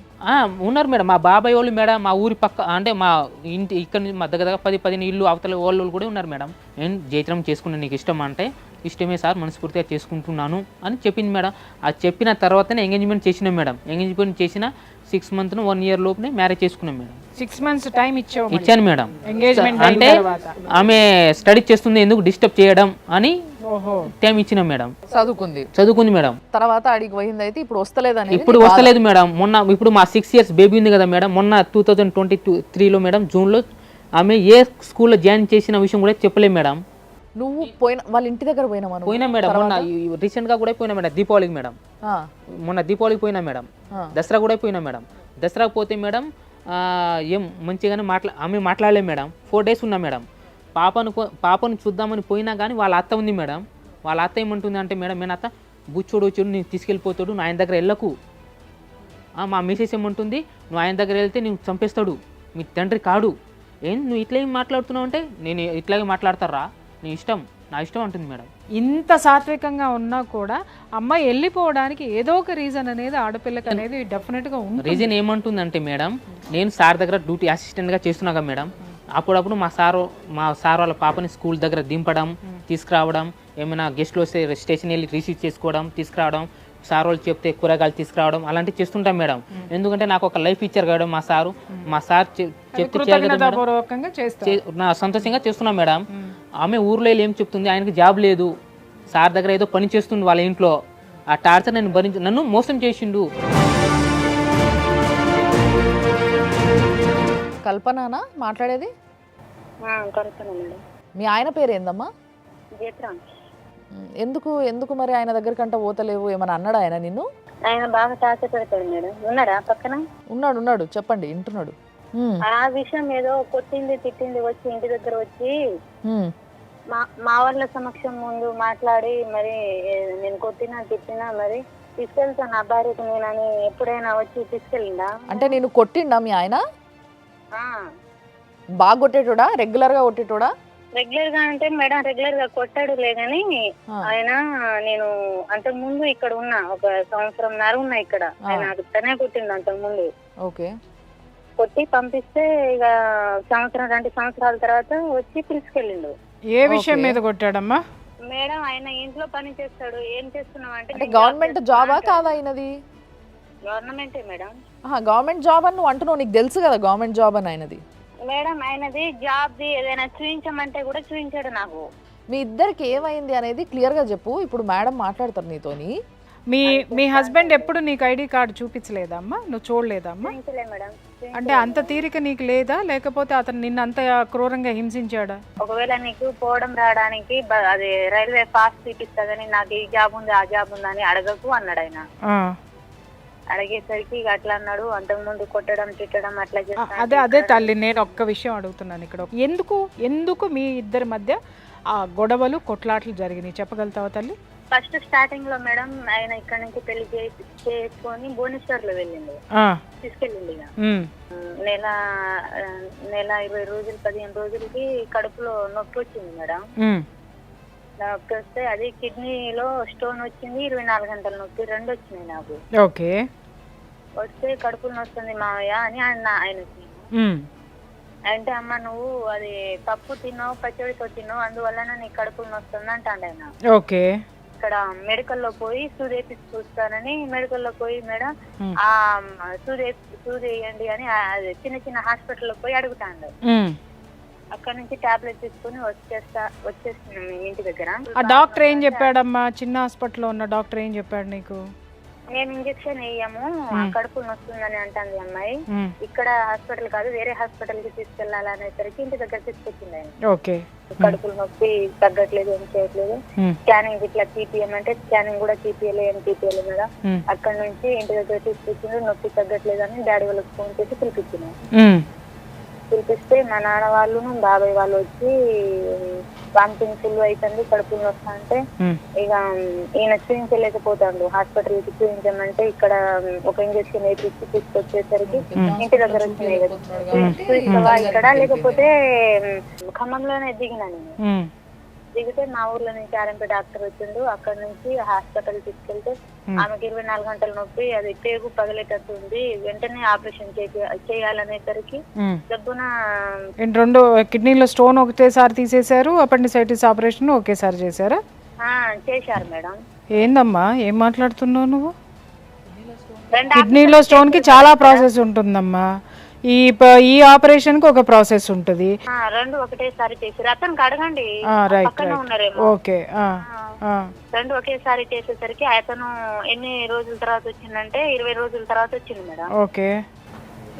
ఉన్నారు మేడం. మా బాబాయ్ వాళ్ళు మేడం, మా ఊరి పక్క అంటే మా ఇంటి ఇక్కడ నుంచి మా దగ్గర 10-15 ఇల్లు అవతల వాళ్ళు కూడా ఉన్నారు మేడం. నేను జైత్రం చేసుకున్నా, నీకు ఇష్టం అంటే ఇష్టమే సార్, మనస్ఫూర్తిగా చేసుకుంటున్నాను అని చెప్పింది మేడం. అది చెప్పిన తర్వాతనే ఎంగేజ్మెంట్ చేసినాం మేడం. ఎంగేజ్మెంట్ చేసిన 6 మంత్స్ 1 ఇయర్ లోపునే మ్యారేజ్ చేసుకున్నాం మేడం. 6 మంత్స్ టైం ఇచ్చాను మేడం. ఎంగేజ్మెంట్ అంటే ఆమె స్టడీ చేస్తుంది, ఎందుకు డిస్టర్బ్ చేయడం అని టైం ఇచ్చినాం మేడం. చదువుకుంది మేడం. తర్వాత అడిగి పోయింది. అయితే ఇప్పుడు వస్తలేదు మేడం. ఇప్పుడు మా 6 ఇయర్స్ బేబీ ఉంది కదా మేడం, మొన్న 2023లో మేడం జూన్లో ఆమె ఏ స్కూల్లో జాయిన్ చేసిన విషయం కూడా చెప్పలేదు మేడం. నువ్వు వాళ్ళ ఇంటి దగ్గర పోయినా మేడం. మొన్న రీసెంట్ గా కూడా పోయినా మేడం, దీపావళికి మేడం. మొన్న దీపావళికి పోయినా మేడం, దసరా కూడా పోయినా మేడం. దసరాకు పోతే మేడం ఏం మంచిగానే ఆమె మాట్లాడలేదు మేడం. 4 days ఉన్నా మేడం. పాపను చూద్దామని పోయినా కానీ వాళ్ళ అత్త ఉంది మేడం. వాళ్ళ అత్త ఏమంటుంది అంటే మేడం, నేను అత్త బుచ్చోడు నేను తీసుకెళ్ళిపోతాడు, నువ్వు ఆయన దగ్గర వెళ్ళకు. మా మిసెస్ ఏమంటుంది, నువ్వు ఆయన దగ్గర వెళ్తే నువ్వు చంపేస్తాడు, మీ తండ్రి కాడు, నువ్వు ఇట్లా ఏం మాట్లాడుతున్నావు అంటే, నేను ఇట్లాగే మాట్లాడతారా, నీ ఇష్టం, నా ఇష్టం అంటుంది మేడం. ఇంత సాత్వికంగా ఉన్నా కూడా అమ్మాయి వెళ్ళిపోవడానికి ఏదో ఒక రీజన్ అనేది ఆడపిల్లకి అనేది డెఫినెట్గా ఉంటుంది. రీజన్ ఏమంటుందంటే మేడం, నేను సార్ దగ్గర డ్యూటీ అసిస్టెంట్గా చేస్తున్నాగా మేడం, అప్పుడప్పుడు మా సార్ వాళ్ళ పాపని స్కూల్ దగ్గర దింపడం, తీసుకురావడం, ఏమైనా గెస్ట్లు వస్తే స్టేషన్ వెళ్ళి రిసీవ్ చేసుకోవడం, తీసుకురావడం, సార్ వాళ్ళు చెప్తే కూరగాయలు తీసుకురావడం అలాంటివి చేస్తుంటాం మేడం. ఎందుకంటే నాకు ఒక లైఫ్ ఇచ్చారు కదా మా సార్ చెప్తే చేయాలి కదా మేడం. కృతజ్ఞతాపూర్వకంగా చేస్తాం. నా సంతోషంగా చేస్తున్నాం మేడం. ఆమె ఊర్లో వెళ్ళి ఏం చెప్తుంది, ఆయనకి జాబ్ లేదు, సార్ దగ్గర ఏదో పని చేస్తుంది వాళ్ళ ఇంట్లో, ఆ టార్చర్ నన్ను మోసం చేసిండు. కల్పననా మాట్లాడేది? కలుపుతాను మేడం. మీ ఆయన పేరు ఏందమ్మా? జీతం ఎందుకు మరి ఆయన దగ్గరకంట పోతలేవు? ఏమన్నా అన్నాడు ఆయన నిన్ను? ఆయన బాగా టార్చర్ పెడతాడు మేడం. ఉన్నాడా పక్కన? ఉన్నాడు చెప్పండి, వింటున్నాడు. ఆ విషయం ఏదో కొట్టింది తిట్టింది వచ్చి ఇంటి దగ్గర వచ్చి మా వాళ్ళ సమక్షం ముందు మాట్లాడి మరి నేను కొట్టినా తిట్టినా మరి తీసుకెళ్తాను నా భార్యకు నేనని ఎప్పుడైనా వచ్చి తీసుకెళ్ళిందా? అంటే నేను కొట్టిండా మీ ఆయన? బాగా కొట్టేటోడా? రెగ్యులర్ గా కొట్టేటోడా? రెగ్యులర్ గా అంటే మేడం రెగ్యులర్ గా కొట్టాడు లేదని ఆయన నేను అంతకు ముందు ఇక్కడ ఉన్నా, ఒక సంవత్సరంన్నర ఉన్నా ఇక్కడ. ఆయన తనే కొట్టిండు అంతకు ముందు. ఓకే. కొట్టి పంపిస్తే ఇక 2 సంవత్సరాల తర్వాత వచ్చి తీసుకెళ్ళిండు. ఏ విషయం మీద కొట్టాడమ్మా? మేడం ఆయన ఇంట్లో పని చేస్తాడు. ఏం చేస్తున్నావు అంటే గవర్నమెంట్ జాబా కాదా ఆయనది? గవర్నమెంటే మేడం. గవర్నమెంట్ జాబ్ అని నువ్వు అంటున్నావు, నీకు తెలుసు కదా గవర్నమెంట్ జాబ్ అని ఆయనది. మేడం ఆయనది జాబ్ది ఏదైనా చూపించమంటే కూడా చూపించాడు నాకు. మీ ఇద్దరికి ఏమైంది అనేది క్లియర్ గా చెప్పు. ఇప్పుడు మేడం మాట్లాడతారు నీతోని. మీ హస్బెండ్ ఎప్పుడు నీకు ఐడి కార్డు చూపించలేదమ్మా? నువ్వు చూడలేదమ్మా? మేడం అంటే అంత తీరిక నీకు లేదా, లేకపోతే అతను నిన్ను అంత క్రూరంగా హింసించాడా? ఒకవేళ నీకు పోవడం రావడానికి అది రైల్వే పాస్ చూపిస్తుందని నాకు ఈ జాబ్ ఉంది ఆ జాబ్ ఉందా అని అడగకు అన్నాడు ఆయన. అడిగేసరికి ఇక అట్లా అన్నాడు. అంతకుముందు కొట్టడం తిట్టడం అట్లా చేస్తాడు. అదే తల్లి, నేను ఒక్క విషయం అడుగుతున్నాను ఇక్కడ. ఎందుకు మీ ఇద్దరి మధ్య ఆ గొడవలు కొట్లాట్లు జరిగినాయి చెప్పగలుగుతావా తల్లి? ఫస్ట్ స్టార్టింగ్ లో మేడం ఆయన ఇక్కడ నుంచి పెళ్లి చేసుకొని భువనేశ్వర్ లో వెళ్ళిండు, తీసుకెళ్ళింది. నెల 20 రోజులు 15 రోజులకి కడుపులో నొప్పి వచ్చింది మేడం. నొప్పి వస్తే అది కిడ్నీలో స్టోన్ వచ్చింది. 24 గంటల నొప్పి 2 వచ్చినాయి నాకు. ఓకే. వస్తే కడుపులో నొస్తుంది మావయ్య అని ఆయనకి అంటే, అమ్మ నువ్వు అది పప్పు తిన్నావు పచ్చడితో తిన్నావు అందువల్ల నీ కడుపులో నొస్తుంది అంటాడు ఆయన. ఓకే. ఇక్కడ మెడికల్లో పోయి సూది చూస్తానని మెడికల్లో పోయి మేడం ఆ సూది వేయండి అని చిన్న హాస్పిటల్లో పోయి అడుగుతాండు. అక్కడ నుంచి టాబ్లెట్ తీసుకుని వచ్చేస్తున్నాం ఇంటి దగ్గర. ఆ డాక్టర్ ఏం చెప్పాడమ్మా? చిన్న హాస్పిటల్లో ఉన్న డాక్టర్ ఏం చెప్పాడు నీకు? మేము ఇంజక్షన్ వేయము కడుపు నొస్తుందని అంటుంది అమ్మాయి. ఇక్కడ హాస్పిటల్ కాదు వేరే హాస్పిటల్ కి తీసుకెళ్లాలనేసరికి ఇంటి దగ్గర తీసుకొచ్చింది ఆయన. ఓకే. కడుపులు నొప్పి తగ్గట్లేదు, ఏం చేయట్లేదు. స్కానింగ్ ఇట్లా తీపియమంటే స్కానింగ్ కూడా తీపియలేదు మేడం. అక్కడ నుంచి ఇంటి దగ్గర తీసుకొచ్చిండు. నొప్పి తగ్గట్లేదు అని డాడీ వాళ్ళకి ఫోన్ చేసి పిలిపించినాం. పిలిపిస్తే మా నాన్న వాళ్ళు బాబాయ్ వాళ్ళు వచ్చి వామిటింగ్ ఫుల్ అవుతుంది కడుపులు వస్తా అంటే ఇక ఈయన చూపించలేకపోతాడు. హాస్పిటల్ కి చూపించమంటే ఇక్కడ ఒక ఇంజక్షన్ వేపించి తీసుకొచ్చేసరికి ఇంటి దగ్గర వచ్చినాయి కదా చూపిస్తావా ఇక్కడ, లేకపోతే ఖమ్మంలోనే దిగినా నేను. దిగితే మా ఊర్లో నుంచి ఆర్ఎంపీ డాక్టర్ వచ్చిండు. అక్కడ నుంచి హాస్పిటల్ తీసుకెళ్తే ఆమెకి 24 గంటల నొప్పి, అది పేగు పగలేటట్టు ఉంది, వెంటనే ఆపరేషన్ చేయాలనేసరికి డబ్బున 2 కిడ్నీలో స్టోన్ ఒకేసారి తీసేశారు, అపెండిసైటిస్ ఆపరేషన్ ఒకేసారి చేశారా? చేశారు మేడం. ఏందమ్మా ఏం మాట్లాడుతున్నావు నువ్వు? కిడ్నీలో స్టోన్ కి చాలా ప్రాసెస్ ఉంటుందమ్మా. ఈ ఆపరేషన్ కి ఒక ప్రాసెస్ ఉంటుంది. 2 ఒకటేసారి చేశారు. అతనికి అడగండి, పక్కనే ఉన్నారేమో. ఓకే. 2 ఒకేసారి చేసేసరికి అతను ఎన్ని రోజుల తర్వాత వచ్చిందంటే 20 రోజుల తర్వాత వచ్చింది మేడం. ఓకే.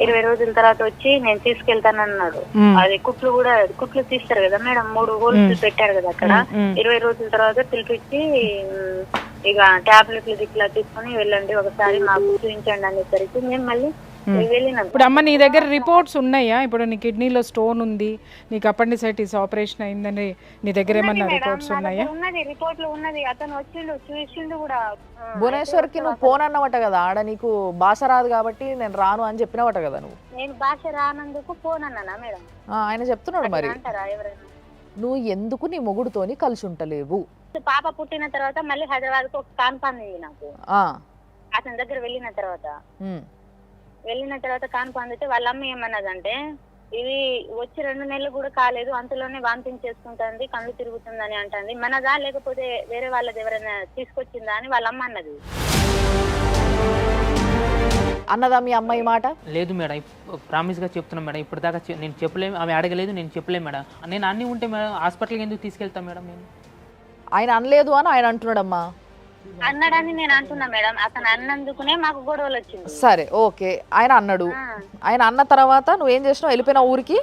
20 రోజుల తర్వాత వచ్చి నేను తీసుకెళ్తానన్నాడు. అది కుట్లు తీస్తారు కదా మేడం, 3 హోల్స్ పెట్టారు కదా అక్కడ. 20 రోజుల తర్వాత పిలిపించి ఇక టాబ్లెట్లు ఇట్లా తీసుకుని వెళ్ళండి ఒకసారి మాకు చూపించండి అనేసరికి మేము మళ్ళీ వెళ్ళినాం. ఇప్పుడు అమ్మ నీ దగ్గర రిపోర్ట్స్ ఉన్నాయా? ఇప్పుడు నీ కిడ్నీలో స్టోన్ ఉంది, నీకు అపెండిసైటిస్ ఆపరేషన్ అయిందని నీ దగ్గర ఏమన్నా రిపోర్ట్స్ ఉన్నాయా? ఉన్నది, రిపోర్ట్లు ఉన్నది. అతను వచ్చిండు చూసిండు కూడా. భువనేశ్వర్ కి నువ్వు ఫోన్ అన్నవట కదా, ఆడ నీకు భాష రాదు కాబట్టి నేను రాను అని చెప్పినవట కదా నువ్వు. నేను భాష రానందుకు ఫోన్ అన్నానా మేడం? ఆయన చెప్తున్నాడు మరి నువ్వు ఎందుకు నీ మొగుడుతోని కలిసి ఉంటలేవు. పాప పుట్టిన తర్వాత మళ్ళీ హైదరాబాద్ కు ఒక కాన్పంది నాకు. అతని దగ్గర వెళ్ళిన తర్వాత కాన్పందితే వాళ్ళ అమ్మ ఏమన్నదంటే ఇది వచ్చి 2 నెలలు కూడా కాలేదు, అంతలోనే వాంతింగ్ చేసుకుంటుంది, కళ్ళు తిరుగుతుందని అంటుంది. మనదా లేకపోతే వేరే వాళ్ళది ఎవరైనా తీసుకొచ్చిందా అని వాళ్ళ అమ్మ అన్నది. అన్నదా మీ అమ్మాయి మాట? లేదు మేడం, ప్రామిస్గా చెప్తున్నాను మేడం. ఇప్పుడు దాకా నేను చెప్పలేము, ఆమె అడగలేదు, నేను చెప్పలేము మేడం. నేను అన్నీ ఉంటే మేడం హాస్పిటల్కి ఎందుకు తీసుకెళ్తాను మేడం నేను? ఆయన అనలేదు అని ఆయన అంటున్నాడమ్మా. అన్నాడని నేను అంటున్నా మేడం. అతను అన్నందుకునే మాకు గొడవలు వచ్చింది. సరే ఓకే, ఆయన అన్నాడు. ఆయన అన్న తర్వాత నువ్వేం చేసినావు? వెళ్ళిపోయినా ఊరికి?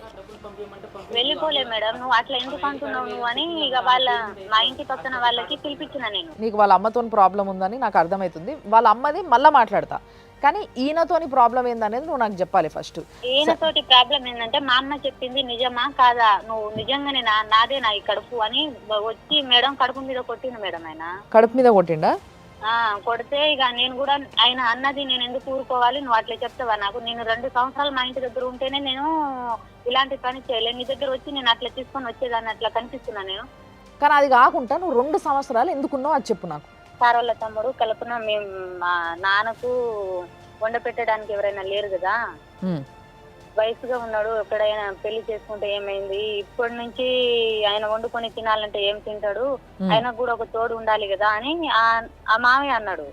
వెళ్ళిపోలే మేడం. నువ్వు అట్లా ఎందుకు అంటున్నావు నువ్వు అని ఇక మా ఇంటి పక్కన వాళ్ళకి పిలిపించిన నేను. నీకు వాళ్ళ అమ్మతో ప్రాబ్లం ఉందని నాకు అర్థమవుతుంది. వాళ్ళ అమ్మది మళ్ళీ మాట్లాడతా, కానీ ఈయనతోని ప్రాబ్లం ఏందనేది నువ్వు నాకు చెప్పాలి ఫస్ట్. ఈయనతోటి ప్రాబ్లం ఏంటంటే మా అమ్మ చెప్పింది నిజమా కాదా, నువ్వు నిజంగానే నాదే నా ఈ కడుపు అని వచ్చి మేడం కడుపు మీద కొట్టింది మేడం. ఆయన కడుపు మీద కొట్టిండా? కొడితే ఇక నేను కూడా ఆయన అన్నది నేను ఎందుకు ఊరుకోవాలి, నువ్వు అట్లా చెప్తావా నాకు? నేను 2 సంవత్సరాలు మా ఇంటి దగ్గర ఉంటేనే నేను ఇలాంటి పని చేయలేదు. నీ దగ్గర వచ్చి నేను అట్లా తీసుకొని వచ్చేదాన్ని అట్లా కనిపిస్తున్నా నేను. కానీ అది కాకుండా నువ్వు 2 సంవత్సరాలు ఎందుకున్నావు అది చెప్పు నాకు. సార్ వాళ్ళ తమ్ముడు కల్పన, మేము మా నాన్నకు వండ పెట్టడానికి ఎవరైనా లేరు కదా, వయసుగా ఉన్నాడు, ఎక్కడైనా పెళ్లి చేసుకుంటే ఏమైంది, ఇప్పటి నుంచి ఆయన వండుకొని తినాలంటే ఏం తింటాడు, ఆయనకు కూడా ఒక తోడు ఉండాలి కదా అని ఆ మామయ్య అన్నాడు.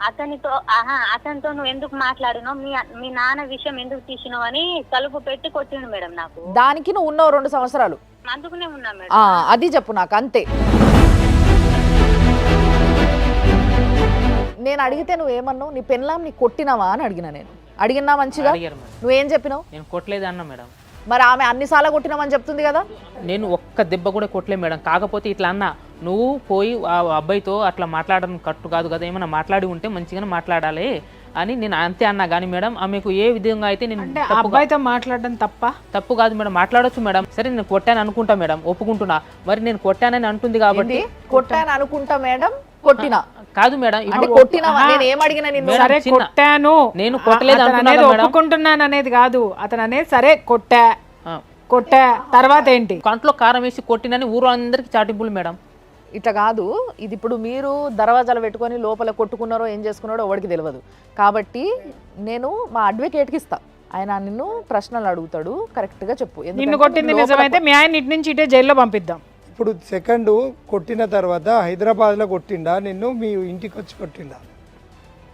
అతనితో నువ్వు ఎందుకు మాట్లాడినావు, మీ నాన్న విషయం ఎందుకు తీసినావు అని తలుపు పెట్టి కొట్టిండు మేడం నాకు. దానికి నువ్వు ఉన్నావు 2 సంవత్సరాలు? అందుకునే ఉన్నా మేడం. అది చెప్పు నాకు, అంతే. నేను అడిగితే నువ్వేమన్నావు? నీ పెళ్ళాం నీ కొట్టినావా అని అడిగినా. నేను అడిగినా మంచిగా, నువ్వేం చెప్పినావు? నేను కొట్టలేదు అన్నా మేడం. మరి ఆమె అన్నిసార్లు కొట్టినామని చెప్తుంది కదా. నేను ఒక్క దెబ్బ కూడా కొట్టలేదు మేడం. కాకపోతే ఇట్లా అన్నా, నువ్వు పోయి ఆ అబ్బాయితో అట్లా మాట్లాడడం కట్టు కాదు కదా, ఏమైనా మాట్లాడి ఉంటే మంచిగానే మాట్లాడాలి అని నేను అంతే అన్నా. కానీ మేడం ఆమెకు ఏ విధంగా అయితే నేను అబ్బాయితో మాట్లాడడం తప్పు కాదు మేడం, మాట్లాడొచ్చు మేడం. సరే నేను కొట్టాను అనుకుంటా మేడం, ఒప్పుకుంటున్నా. మరి నేను కొట్టానని అంటుంది కాబట్టి కొట్టాను అనుకుంటా మేడం, కొట్టినా కాదు మేడం. ఇప్పుడు కొట్టినా నేను ఏం అడిగినా నిన్ను? సరే కొట్టాను, నేను కొట్టలేదు అనేది ఒప్పుకుంటున్నాను అనేది కాదు. అతను అనేది సరే కొట్టా తర్వాత ఏంటి? కంట్లో కారం వేసి కొట్టినని ఊరు అందరికి చాటింపులు మేడం. ఇట్లా కాదు, ఇది ఇప్పుడు మీరు దర్వాజాలు పెట్టుకొని లోపల కొట్టుకున్నారో ఏం చేసుకున్నారో ఎవరికి తెలియదు. కాబట్టి నేను మా అడ్వకేట్కి ఇస్తా, ఆయన నిన్ను ప్రశ్నలు అడుగుతాడు, కరెక్ట్గా చెప్పు. నిన్ను కొట్టింది నిజమైతే మీ ఆయన ఇటు నుంచి ఇటే జైల్లో పంపిద్దాం. ఇప్పుడు సెకండ్ కొట్టిన తర్వాత హైదరాబాద్లో కొట్టిండా నిన్ను, మీ ఇంటికి వచ్చి కొట్టిండా?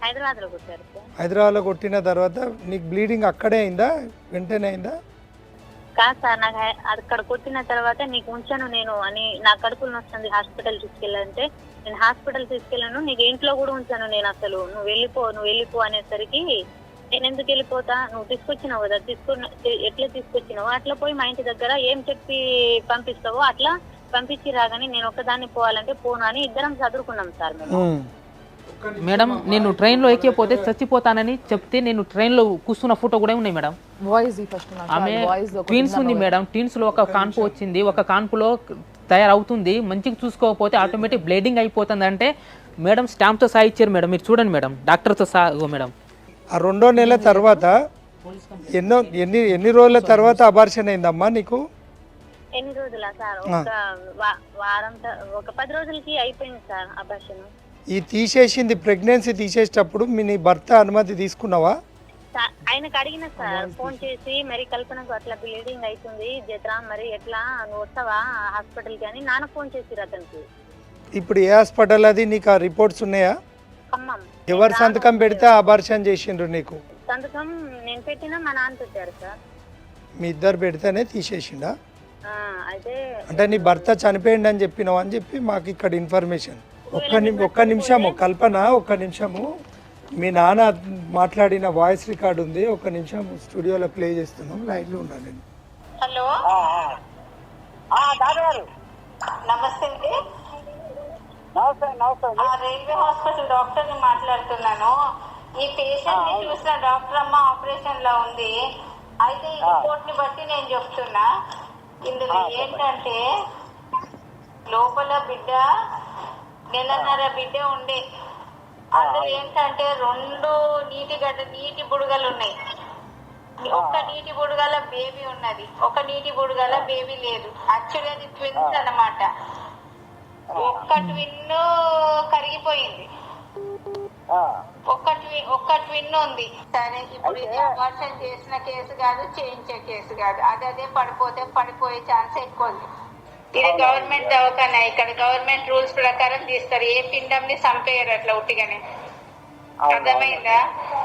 హైదరాబాద్ లో కొట్టారు. హైదరాబాద్లో కొట్టిన తర్వాత నీకు బ్లీడింగ్ అక్కడే అయిందా, వెంటనే అయిందా? కాదు సార్, నాకు అక్కడ కొట్టిన తర్వాత నీకు ఉంచాను నేను అని, నా కడుపులు వస్తుంది హాస్పిటల్ తీసుకెళ్ళాలంటే నేను హాస్పిటల్ తీసుకెళ్ళాను, నీకు ఇంట్లో కూడా ఉంచాను నేను. అసలు నువ్వు వెళ్ళిపో అనేసరికి నేను ఎందుకు వెళ్ళిపోతా, నువ్వు తీసుకొచ్చినావు కదా, ఎట్లా తీసుకొచ్చినావు అట్లా పోయి మా ఇంటి దగ్గర ఏం చెప్పి పంపిస్తావో అట్లా పంపించి రాగానే నేను ఒక్కదాన్ని పోవాలంటే పోను అని ఇద్దరం చదువుకున్నాం సార్ మేము. మేడం నేను ట్రైన్లో ఎక్కిపోతే చచ్చిపోతానని చెప్తే నేను ట్రైన్లో కూర్చున్న ఫోటో కూడా ఉన్నాయి మేడం. ఆమె ట్విన్స్ ఉంది మేడం, ట్విన్స్లో ఒక కాన్పు వచ్చింది, ఒక కాన్పులో తయారవుతుంది, మంచిగా చూసుకోకపోతే ఆటోమేటిక్ బ్లీడింగ్ అయిపోతుంది అంటే మేడం స్టాంప్తో సహా ఇచ్చారు మేడం. మీరు చూడండి మేడం, డాక్టర్తో సహా మేడం. ఆ 2వ నెల తర్వాత ఎన్ని రోజుల తర్వాత అబార్షన్ అయిందమ్మా నీకు? ఎన్ని రోజులా సార్? ఒక వారం, ఒక 10 రోజులకి అయిపోయింది సార్ అబార్షన్. ఈ తీసేసింది ప్రెగ్నెన్సీ తీసేటప్పుడు నీ భర్త అనుమతి తీసుకున్నావా? ఆయనకు అడిగిన సార్ ఫోన్ చేసి, మరి కల్పనకు అట్లా బ్లీడింగ్ అవుతుంది జత్రా, మరి ఎట్లా నువ్వు వస్తావా హాస్పిటల్కి అని నాన్న ఫోన్ చేసిరు అతనికి. ఇప్పుడు ఏ హాస్పిటల్ అది? నీకు ఆ రిపోర్ట్స్ ఉన్నాయా? ఖమ్మం. ఎవరు సంతకం పెడితే అబార్షన్ చేసిండ్రు నీకు? సంతకం నేను పెట్టినా మా నాన్న పెట్టారు సార్. మీ ఇద్దరు పెడితేనే తీసేసిండా? అయితే అంటే నీ భర్త చనిపోయింది అని చెప్పినావు అని చెప్పి మాకు ఇక్కడ ఇన్ఫర్మేషన్. ఒక్క నిమిషము కల్పన, ఒక్క నిమిషము. మీ నాన్న మాట్లాడిన వాయిస్ రికార్డు ఉంది, ఒక్క నిమిషం స్టూడియోలో ప్లే చేస్తున్నాం, లైన్లో ఉన్నాను నేను. హలో, నమస్తే అండి. రైల్వే హాస్పిటల్ డాక్టర్ ని మాట్లాడుతున్నాను. ఈ పేషెంట్ ని చూసిన డాక్టర్ అమ్మ ఆపరేషన్ లో ఉంది. అయితే ఈ రిపోర్ట్ ని బట్టి నేను చెప్తున్నా, ఇందులో ఏంటంటే లోపల బిడ్డ 1.5 నెలల బిడ్డ ఉండే, అందులో ఏంటంటే 2 నీటి బుడగలు ఉన్నాయి. ఒక్క నీటి బుడగల బేబీ ఉన్నది, ఒక నీటి బుడగల బేబీ లేదు. యాక్చువల్లీ అది ట్విన్స్ అన్నమాట. ఒక్క ట్విన్ కరిగిపోయింది, ఒక్క ట్విన్ ఉంది. సరే ఇప్పుడు ఇది అబార్షన్ చేసిన కేసు కాదు, చేయించే కేసు కాదు. అదే పడిపోతే పడిపోయే ఛాన్స్ ఎక్కువ ఉంది. ఇది గవర్నమెంట్ దవాఖానా, ఇక్కడ గవర్నమెంట్ రూల్స్ ప్రకారం తీస్తారు. ఏ పిండంని చంపేయరు అట్లా ఉట్టిగానే. అర్థమైందా?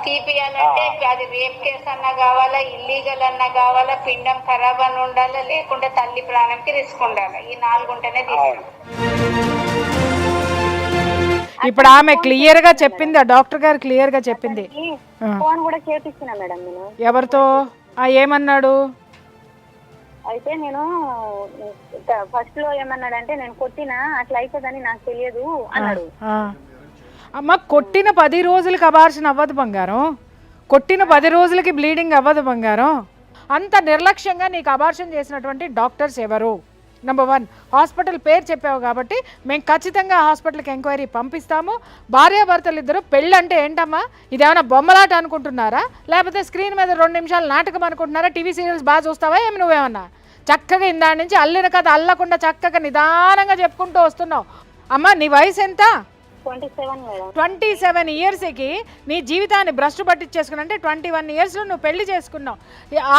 తీపియాలంటే అది రేప్ కేసు అన్నా కావాలా, ఇల్లీగల్ అన్నా కావాలా, పిండం ఖరాబ్ అని ఉండాలా, లేకుంటే తల్లి ప్రాణంకి రిస్క్ ఉండాలి. ఈ 4 ఉంటేనే తీస్తాం. ఇప్పుడు ఆమె క్లియర్ గా చెప్పింది, ఆ డాక్టర్ గారు క్లియర్ గా చెప్పింది. ఫోన్ కూడా చేపించిన మేడం నేను. ఎవరితో? ఏమన్నాడు? అయితే నేను ఫస్ట్ లో ఏమన్నాడంటే నేను కొట్టినా అట్లా అవుతుందని నాకు తెలియదు అన్నాడు. అమ్మ కొట్టిన 10 రోజులకి అబార్షన్ అవ్వదు బంగారం. కొట్టిన 10 రోజులకి బ్లీడింగ్ అవ్వదు బంగారం. అంత నిర్లక్ష్యంగా నీకు అబార్షన్ చేసినటువంటి డాక్టర్స్ ఎవరు? నెంబర్ 1, హాస్పిటల్ పేరు చెప్పావు కాబట్టి మేము ఖచ్చితంగా హాస్పిటల్కి ఎంక్వైరీ పంపిస్తాము. భార్యాభర్తలు ఇద్దరు పెళ్ళి అంటే ఏంటమ్మా, ఇదేమైనా బొమ్మలాట అనుకుంటున్నారా, లేకపోతే స్క్రీన్ మీద 2 నిమిషాలు నాటకం అనుకుంటున్నారా? టీవీ సీరియల్స్ బాగా చూస్తావా ఏమి నువ్వేమన్నా? చక్కగా ఇందాడి నుంచి అల్లిన కథ అల్లకుండా చక్కగా నిదానంగా చెప్పుకుంటూ వస్తున్నావు. అమ్మ నీ వయసు ఎంత? 27 మేడం. 27 ఇయర్స్కి నీ జీవితాన్ని భ్రష్టు పట్టించేసుకున్నా అంటే 21 ఇయర్స్లో నువ్వు పెళ్లి చేసుకున్నావు.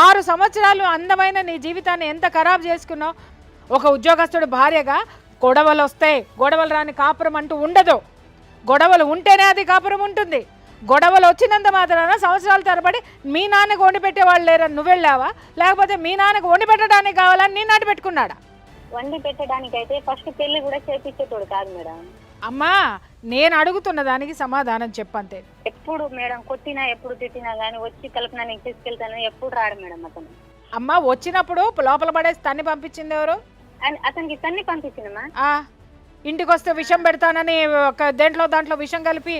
6 సంవత్సరాలు అందమైన నీ జీవితాన్ని ఎంత ఖరాబ్ చేసుకున్నావు. ఒక ఉద్యోగస్తుడు భార్యగా గొడవలు వస్తాయి, గొడవలు రాని కాపురం అంటూ ఉండదు. గొడవలు ఉంటేనే అది కాపురం ఉంటుంది. గొడవలు వచ్చినంత మాత్రాన సంవత్సరాల తరబడి మీ నాన్నకు వండి పెట్టేవాళ్ళు లేరని నువ్వు వెళ్ళావా, లేకపోతే మీ నాన్నకు వండి పెట్టడానికి కావాలని నీ నాటి పెట్టుకున్నాడా? వండి పెట్టడానికి అయితే ఫస్ట్ పెళ్లి కూడా చేపించేటోడు కాదు మేడం. అమ్మా నేను అడుగుతున్న దానికి సమాధానం చెప్పంతే. ఎప్పుడు మేడం కొట్టినా ఎప్పుడు తిట్టినా కానీ వచ్చి కల్పన నీకు తీసుకెళ్తాను ఎప్పుడు రాడు మేడం అతను. అమ్మ వచ్చినప్పుడు లోపల పడేసి తన్ని పంపించింది ఎవరు? అతనికి తన్ని పంపించినమ్మా. ఇంటికి వస్తే విషం పెడతానని దాంట్లో విషం కలిపి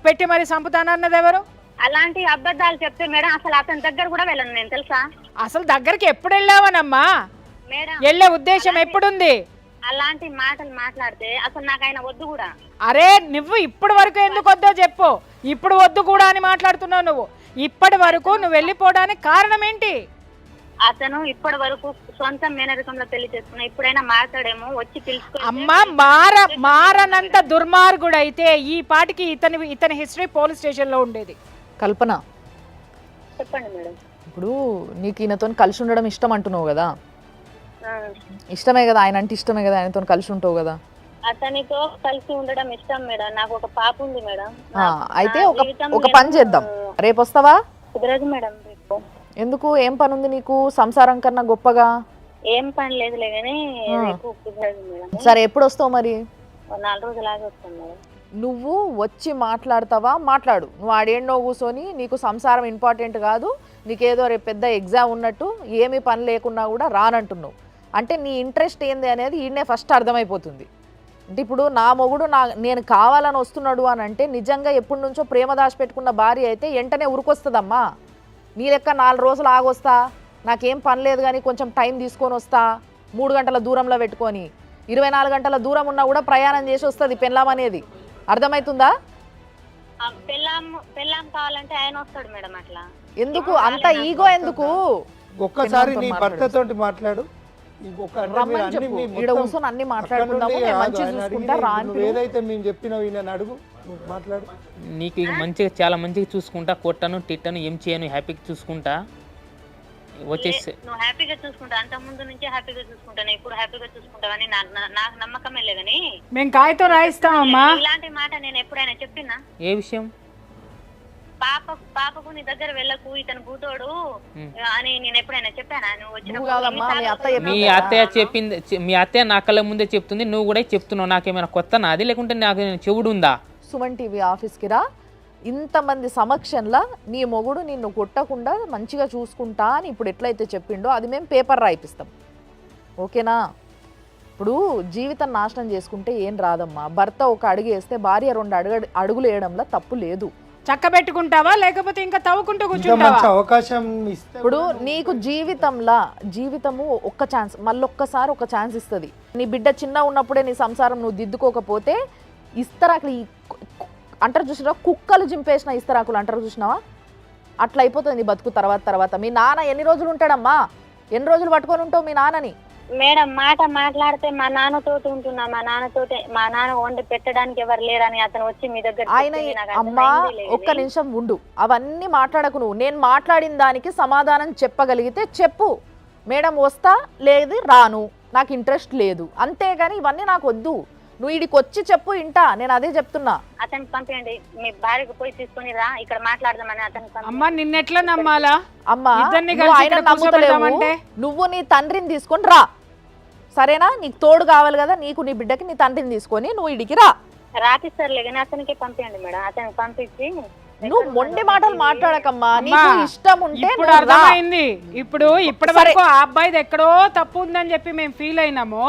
పెట్టి మరి చంపుతానన్నది ఎవరు? అలాంటి అబద్ధాలు చెప్తే మేడం అసలు అతని దగ్గర కూడా వెళ్ళను నేను తెలుసా. అసలు దగ్గరికి ఎప్పుడు వెళ్ళావనమ్మా? మేడం వెళ్ళే ఉద్దేశం ఎప్పుడుంది? అలాంటి మాటలు మాట్లాడితే అసలు నాకు ఆయన వద్దు కూడా. అరే నువ్వు ఇప్పటి వరకు ఎందుకు వద్దో చెప్పు. ఇప్పుడు వద్దు కూడా అని మాట్లాడుతున్నావు నువ్వు. ఇప్పటి వరకు నువ్వు వెళ్ళిపోవడానికి కారణం ఏంటి? అతను ఇప్పటి వరకు సొంత మేనరికంలో పెళ్లి చేసుకున్నా, ఇప్పుడైనా మాట్లాడేమో వచ్చి తెలుసుకో. అమ్మా మారనంత దుర్మార్గుడైతే ఈ పాటికి ఇతని హిస్టరీ పోలీస్ స్టేషన్ లో ఉండేది. కల్పన, చెప్పండి మేడం. ఇప్పుడు నీకు ఈయనతో కలిసి ఉండడం ఇష్టం అంటున్నావు కదా, ఇష్టమే కదా, ఆయన అంటే ఇష్టమే కదా, ఆయనతో కలిసి ఉంటావు కదా. అతనితో కలిసి ఉండడం ఇష్టం మేడం. నాకు ఒక పాప ఉంది మేడం. అయితే ఒక పని చేద్దాం, రేపు వస్తావా? కుదరదు మేడం రేపు. ఎందుకు? ఏం పని ఉంది నీకు సంసారం కన్నా గొప్పగా? ఏం పని లేదులే కానీ రేపు కుదరదు మేడం. సరే ఎప్పుడు వస్తావు మరి? 4 రోజులాగా వస్తాను మేడం. నువ్వు వచ్చి మాట్లాడతావా? మాట్లాడు. నువ్వు ఆడేండో కూర్చొని నీకు సంసారం ఇంపార్టెంట్ కాదు, నీకేదో రేపు పెద్ద ఎగ్జామ్ ఉన్నట్టు ఏమీ పని లేకున్నా కూడా రానంటున్నావు అంటే నీ ఇంట్రెస్ట్ ఏంది అనేది ఈయనే ఫస్ట్ అర్థమైపోతుంది. అంటే ఇప్పుడు నా మొగుడు నేను కావాలని వస్తున్నాడు అని అంటే నిజంగా ఎప్పటి నుంచో ప్రేమ దాచిపెట్టుకున్న భార్య అయితే వెంటనే ఉరికొస్తుందమ్మా. నీ లెక్క 4 రోజులు ఆగొస్తా, నాకేం పని లేదు కానీ కొంచెం టైం తీసుకొని వస్తా, 3 గంటల దూరంలో పెట్టుకొని 24 గంటల దూరం ఉన్నా కూడా ప్రయాణం చేసి వస్తుంది పెళ్ళాం అనేది. అర్థమవుతుందా? పెళ్ళాం కావాలంటే ఆయన వస్తాడు మేడం. అట్లా ఎందుకు అంత ఈగో? ఎందుకు? ఒక్కసారి నీ భర్తతో మాట్లాడు. అన్ని మాట్లాడుకుందాము, ఏదైతే మేము చెప్పినావు ఈయన అడుగు, మాట్లాడు. నీకు మంచిగా చాలా మంచిగా చూసుకుంటా, కొట్టను తిట్టను ఏం చేయను, హ్యాపీగా చూసుకుంటా వచ్చేసి. నువ్వు హ్యాపీగా చూసుకుంటా, అంత ముందు నుంచే హ్యాపీగా చూసుకుంటాను, ఇప్పుడు హ్యాపీగా చూసుకుంటావని నాకు నమ్మకమే లేదని మేము కాగితం రాయిస్తామమ్మా. ఇలాంటి మాట నేను ఎప్పుడైనా చెప్పినా? ఏ విషయం? పాపకు నీ దగ్గర వెళ్ళకు, ఇతను భూతోడు అని నేను ఎప్పుడైనా చెప్పానా? నువ్వు మీ అత్తయ్య చెప్పింది, మీ అత్తయ్య నా కళ్ళ ముందే చెప్తుంది, నువ్వు కూడా చెప్తున్నావు. నాకేమైనా కొత్త నాది, లేకుంటే నాకు చెవుడు ఉందా? సుమన్ టీవీ ఆఫీస్కి రా, ఇంతమంది సమక్షంలో నీ మొగుడు నిన్ను కొట్టకుండా మంచిగా చూసుకుంటా అని ఇప్పుడు ఎట్లయితే చెప్పిండో అది మేము పేపర్ రాయిపిస్తాం, ఓకేనా? ఇప్పుడు జీవితం నాశనం చేసుకుంటే ఏం రాదమ్మా. భర్త ఒక అడుగు వేస్తే భార్య 2 అడుగులు వేయడంలో తప్పు లేదు. చక్క పెట్టుకుంటావా లేకపోతే ఇంకా తవ్వుకుంటూ కూర్చుంటావా? అవకాశం ఇస్తే ఇప్పుడు నీకు జీవితము ఒక్క ఛాన్స్, మళ్ళొక్కసారి ఒక ఛాన్స్ ఇస్తుంది. నీ బిడ్డ చిన్న ఉన్నప్పుడే నీ సంసారం నువ్వు దిద్దుకోకపోతే ఇస్తరాకులు అంటారు చూసినావా, కుక్కలు జింపేసిన ఇస్తరాకులు అంటారు చూసినావా, అట్లా అయిపోతుంది నీ బతుకు. తర్వాత మీ నాన్న ఎన్ని రోజులు ఉంటాడమ్మా? ఎన్ని రోజులు పట్టుకొని ఉంటావు మీ నాన్నని? మేడం మాట మాట్లాడితే మా నాన్నతోటి ఉంటున్నా, మా నాన్న వండి పెట్టడానికి ఎవరు లేరని అతను వచ్చి మీ దగ్గర ఆయన అమ్మా ఒక్క నిమిషం ఉండు, అవన్నీ మాట్లాడకు నువ్వు. నేను మాట్లాడిన దానికి సమాధానం చెప్పగలిగితే చెప్పు, మేడం వస్తా, లేదు రాను, నాకు ఇంట్రెస్ట్ లేదు, అంతేగాని ఇవన్నీ నాకు వద్దు. నువ్వు ఇడికి వచ్చి చెప్పు, ఇంటా, నేను అదే చెప్తున్నా. అతనికి పంపించండి, మీ భార్యకు పోయి తీసుకొని రా, ఇక్కడ మాట్లాడదామని అతనికి. అమ్మ నిన్నెట్లా నమ్మాలా అమ్మా ఇద్దరిని నువ్వు కలిసి ఆయన ఇక్కడ నమ్ముతలేవు, కూర్చోబెడదామంటే? నువ్వు నీ తండ్రిని తీసుకొని రా, సరేనా? నీకు తోడు కావాలి కదా, నీకు నీ బిడ్డకి నీ తండ్రిని తీసుకొని నువ్వు ఇడికి రా. రాపిస్తారులే కానీ అతనికి పంపించండి మేడం. అతనికి పంపించి నువ్వు మొండి మాటలు మాట్లాడకమ్మా, నీకు ఇష్టం ఉంటే ఇప్పుడు నువ్వు రా. అర్థమైంది. ఇప్పటి వరకు ఆ అబ్బాయిది ఎక్కడో తప్పు ఉందని చెప్పి మేము ఫీల్ అయినాము,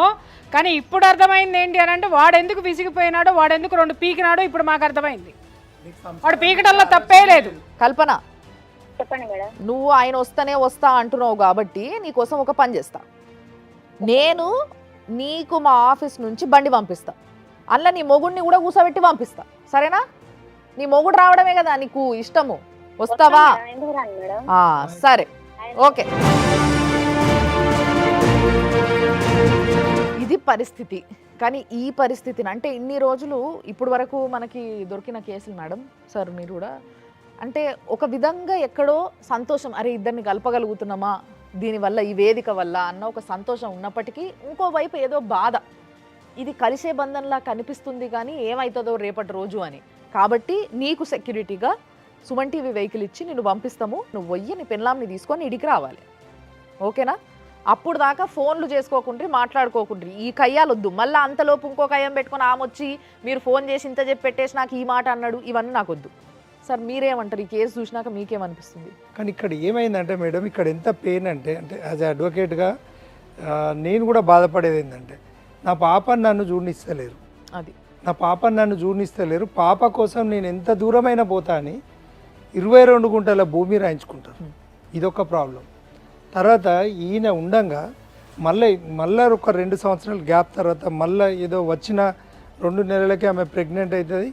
కానీ ఇప్పుడు అర్థమైంది ఏంటి అని అంటే వాడెందుకు విసిగిపోయినాడో, వాడెందుకు 2 పీకినాడో ఇప్పుడు మాకు అర్థమైంది. వాడు పీకటంలో తప్పే లేదు. కల్పన, చెప్పండి మేడం. నువ్వు ఆయన వస్తానే వస్తా అంటున్నావు కాబట్టి నీకోసం ఒక పని చేస్తా. నేను నీకు మా ఆఫీస్ నుంచి బండి పంపిస్తా, అందులో నీ మొగుడిని కూడా కూర్చోబెట్టి పంపిస్తా, సరేనా? నీ మొగుడు రావడమే కదా నీకు ఇష్టము, వస్తావా? ఎందుకు రాను మేడం? సరే, ఓకే. ఇది పరిస్థితి. కానీ ఈ పరిస్థితిని అంటే ఇన్ని రోజులు ఇప్పుడు వరకు మనకి దొరికిన కేసులు మేడం సార్, మీరు కూడా అంటే ఒక విధంగా ఎక్కడో సంతోషం, అరే ఇద్దరిని కలపగలుగుతున్నామా దీనివల్ల, ఈ వేదిక వల్ల అన్న ఒక సంతోషం ఉన్నప్పటికీ ఇంకోవైపు ఏదో బాధ. ఇది కలిసే బంధంలా కనిపిస్తుంది కానీ ఏమవుతుందో రేపటి రోజు అని. కాబట్టి నీకు సెక్యూరిటీగా సుమన్ టీవీ వెహికల్ ఇచ్చి నిన్ను పంపిస్తాము, నువ్వు పోయి నీ పెన్లాంని తీసుకొని ఇడికి రావాలి, ఓకేనా? అప్పుడు దాకా ఫోన్లు చేసుకోకుండ్రి, మాట్లాడుకోకుండ్రి, ఈ కయ్యాలొద్దు. మళ్ళీ అంతలోపు ఇంకో కయ్యం పెట్టుకొని ఆమె వచ్చి మీరు ఫోన్ చేసి ఇంత చెప్పి పెట్టేసి నాకు ఈ మాట అన్నాడు, ఇవన్నీ నాకు వద్దు. సార్ మీరేమంటారు? ఈ కేసు చూసినాక మీకేమనిపిస్తుంది? కానీ ఇక్కడ ఏమైందంటే మేడం, ఇక్కడ ఎంత పెయిన్ అంటే యాజ్ అడ్వకేట్గా నేను కూడా బాధపడేది ఏంటంటే, నా పాపని నన్ను చూడనిస్తలేరు, నా పాపని నన్ను చూడనిస్తలేరు. పాప కోసం నేను ఎంత దూరమైనా పోతా అని 22 గుంటల భూమి రాయించుకుంటారు. ఇదొక ప్రాబ్లం. తర్వాత ఈయన ఉండంగా మళ్ళీ ఒక 2 సంవత్సరాల గ్యాప్ తర్వాత మళ్ళీ ఏదో వచ్చిన 2 నెలలకే ఆమె ప్రెగ్నెంట్ అవుతుంది.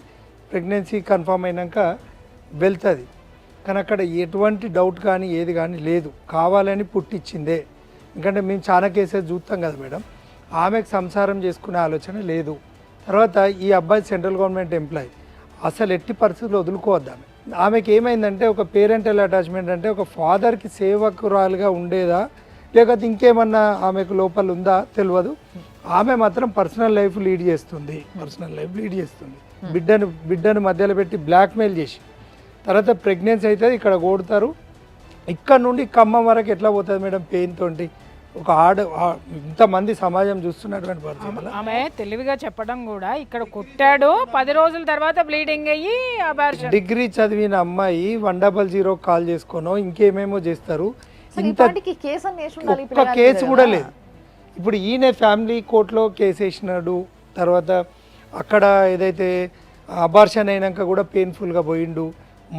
ప్రెగ్నెన్సీ కన్ఫర్మ్ అయినాక వెళ్తుంది. కానీ అక్కడ ఎటువంటి డౌట్ కానీ ఏది కానీ లేదు, కావాలని పుట్టించిందే. ఎందుకంటే మేము చాలా కేసెస్ చూస్తాం కదా మేడం, ఆమెకు సంసారం చేసుకునే ఆలోచన లేదు. తర్వాత ఈ అబ్బాయి సెంట్రల్ గవర్నమెంట్ ఎంప్లాయీ, అసలు ఎట్టి పరిస్థితుల్లో వదులుకోవద్దు. ఆమెకి ఏమైందంటే ఒక పేరెంటల్ అటాచ్మెంట్ అంటే ఒక ఫాదర్కి సేవకురాలుగా ఉండేదా లేకపోతే ఇంకేమన్నా ఆమెకు లోపల ఉందా తెలియదు. ఆమె మాత్రం పర్సనల్ లైఫ్ లీడ్ చేస్తుంది. బిడ్డను మధ్యలో పెట్టి బ్లాక్మెయిల్ చేసి తర్వాత ప్రెగ్నెన్సీ అవుతుంది, ఇక్కడ కొడతారు. ఇక్కడ నుండి ఖమ్మం వరకు ఎట్లా పోతుంది మేడం పెయిన్ తోటి? ఒక ఇంతమంది సమాజం చూస్తున్నటువంటి పరిస్థితుల్లో ఆమె తెలివిగా చెప్పడం కూడా, ఇక్కడ కొట్టాడు 10 రోజుల తర్వాత బ్లీడింగ్ అయ్యి అబార్షన్. డిగ్రీ చదివిన అమ్మాయి 100 కాల్ చేసుకోనో ఇంకేమేమో చేస్తారు. ఒక్క కేసు కూడా లేదు. ఇప్పుడు ఈయన ఫ్యామిలీ కోర్టులో కేసు వేసినాడు. తర్వాత అక్కడ ఏదైతే అబార్షన్ అయినాక కూడా పెయిన్ఫుల్గా పోయిండు.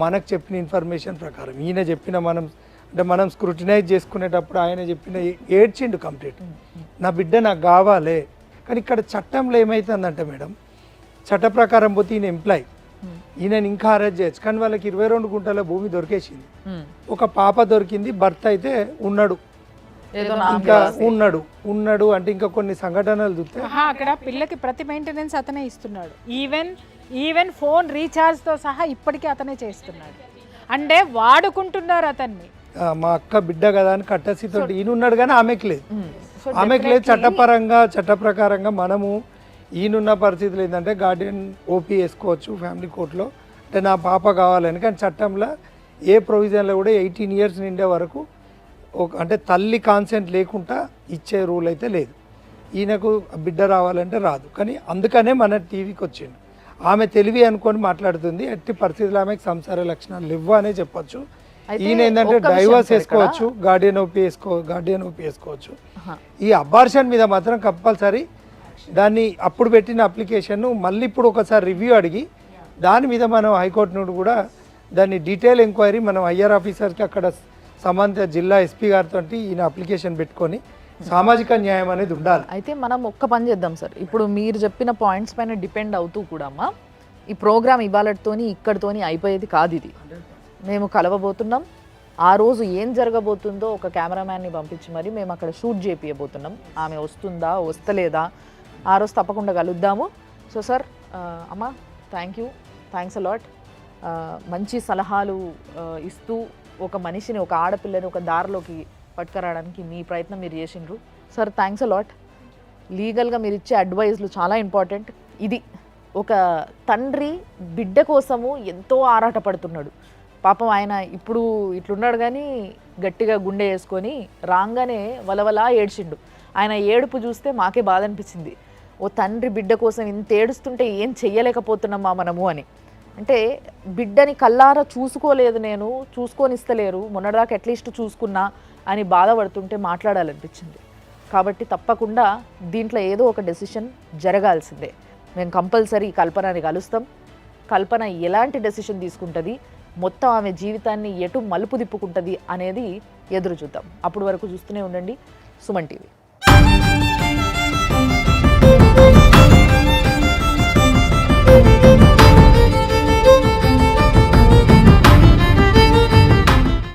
మనకు చెప్పిన ఇన్ఫర్మేషన్ ప్రకారం ఈయన చెప్పిన మనం స్క్రూటినైజ్ చేసుకునేటప్పుడు ఆయన చెప్పిన ఏడ్చిండు కంప్లీట్, నా బిడ్డ నాకు కావాలి. కానీ ఇక్కడ చట్టంలో ఏమవుతుందంటే మేడం, చట్ట ప్రకారం పోతే ఈయన ఎంప్లాయ్, ఈయనని ఇంకా అరెస్ట్ చేయొచ్చు. కానీ వాళ్ళకి 22 గుంటల భూమి దొరికేసింది. ఒక పాప దొరికింది, భర్త అయితే ఉన్నాడు, ఇంకా ఉన్నాడు అంటే ఇంకా కొన్ని సంఘటనలు చూస్తే అక్కడ పిల్లకి ప్రతి మెయింటెనెన్స్ అతనే ఇస్తున్నాడు. ఈవెన్ ఫోన్ రీఛార్జ్ తో సహా ఇప్పటికీ అతనే చేస్తున్నాడు. అంటే వాడుకుంటున్నారు అతన్ని. మా అక్క బిడ్డ కదా అని కట్టసితో ఈయన ఉన్నాడు కానీ ఆమెకు లేదు. చట్ట ప్రకారంగా మనము ఈయనున్న పరిస్థితులు ఏంటంటే గార్డియన్ ఓపీ వేసుకోవచ్చు ఫ్యామిలీ కోర్టులో, అంటే నా పాప కావాలని. కానీ చట్టంలో ఏ ప్రొవిజన్లో కూడా 18 ఇయర్స్ నిండే వరకు అంటే తల్లి కాన్సెంట్ లేకుండా ఇచ్చే రూల్ అయితే లేదు. ఈయనకు బిడ్డ రావాలంటే రాదు. కానీ అందుకనే మన టీవీకి వచ్చిండు. ఆమె తెలివి అనుకొని మాట్లాడుతుంది. ఎట్టి పరిస్థితుల్లో ఆమెకు సంసార లక్షణాలు లేవు అనే చెప్పొచ్చు. ఈయన ఏంటంటే డైవర్స్ వేసుకోవచ్చు, గార్డియన్ ఓపీ వేసుకోవచ్చు. ఈ అబార్షన్ మీద మాత్రం కంపల్సరీ దాన్ని అప్పుడు పెట్టిన అప్లికేషన్ మళ్ళీ ఇప్పుడు ఒకసారి రివ్యూ అడిగి దాని మీద మనం హైకోర్టు నుండి కూడా దాన్ని డీటెయిల్ ఎంక్వైరీ మనం ఐఆర్ ఆఫీసర్కి అక్కడ సంబంధిత జిల్లా ఎస్పీ గారితో ఈయన అప్లికేషన్ పెట్టుకొని సామాజిక న్యాయం అనేది ఉండాలి. అయితే మనం ఒక్క పని చేద్దాం సార్, ఇప్పుడు మీరు చెప్పిన పాయింట్స్ పైన డిపెండ్ అవుతూ కూడా ఈ ప్రోగ్రామ్ ఇవాళతోని ఇక్కడితోని అయిపోయేది కాదు. ఇది మేము కలవబోతున్నాం, ఆ రోజు ఏం జరగబోతుందో ఒక కెమెరామ్యాన్ని పంపించి మరి మేము అక్కడ షూట్ చేపియబోతున్నాం. ఆమె వస్తుందా వస్తలేదా ఆ రోజు తప్పకుండా కలుద్దాము. సో సార్, అమ్మ థ్యాంక్స్ అలాట్. మంచి సలహాలు ఇస్తూ ఒక మనిషిని, ఒక ఆడపిల్లని ఒక దారిలోకి పట్టుకురావడానికి మీ ప్రయత్నం మీరు చేసిండ్రు సార్. Thanks a lot. లీగల్గా మీరు ఇచ్చే అడ్వైజ్లు చాలా ఇంపార్టెంట్. ఇది ఒక తండ్రి బిడ్డ కోసము ఎంతో ఆరాటపడుతున్నాడు. పాపం ఆయన ఇప్పుడు ఇట్లున్నాడు కానీ గట్టిగా గుండె వేసుకొని రాగానే వలవలా ఏడ్చిండు. ఆయన ఏడుపు చూస్తే మాకే బాధ అనిపించింది. ఓ తండ్రి బిడ్డ కోసం ఇంత ఏడుస్తుంటే ఏం చెయ్యలేకపోతున్నామా మనము అని. అంటే బిడ్డని కల్లారా చూసుకోలేదు, నేను చూసుకొనిస్తలేరు, మొన్నటిదాకా అట్లీస్ట్ చూసుకున్నా అని బాధపడుతుంటే మాట్లాడాలనిపించింది. కాబట్టి తప్పకుండా దీంట్లో ఏదో ఒక డెసిషన్ జరగాల్సిందే. మేము కంపల్సరీ కల్పనని కలుస్తాం. కల్పన ఎలాంటి డెసిషన్ తీసుకుంటుంది, మొత్తం ఆమె జీవితాన్ని ఎటు మలుపు తిప్పుకుంటుంది అనేది ఎదురు చూద్దాం. అప్పటి వరకు చూస్తూనే ఉండండి సుమన్ టీవీ.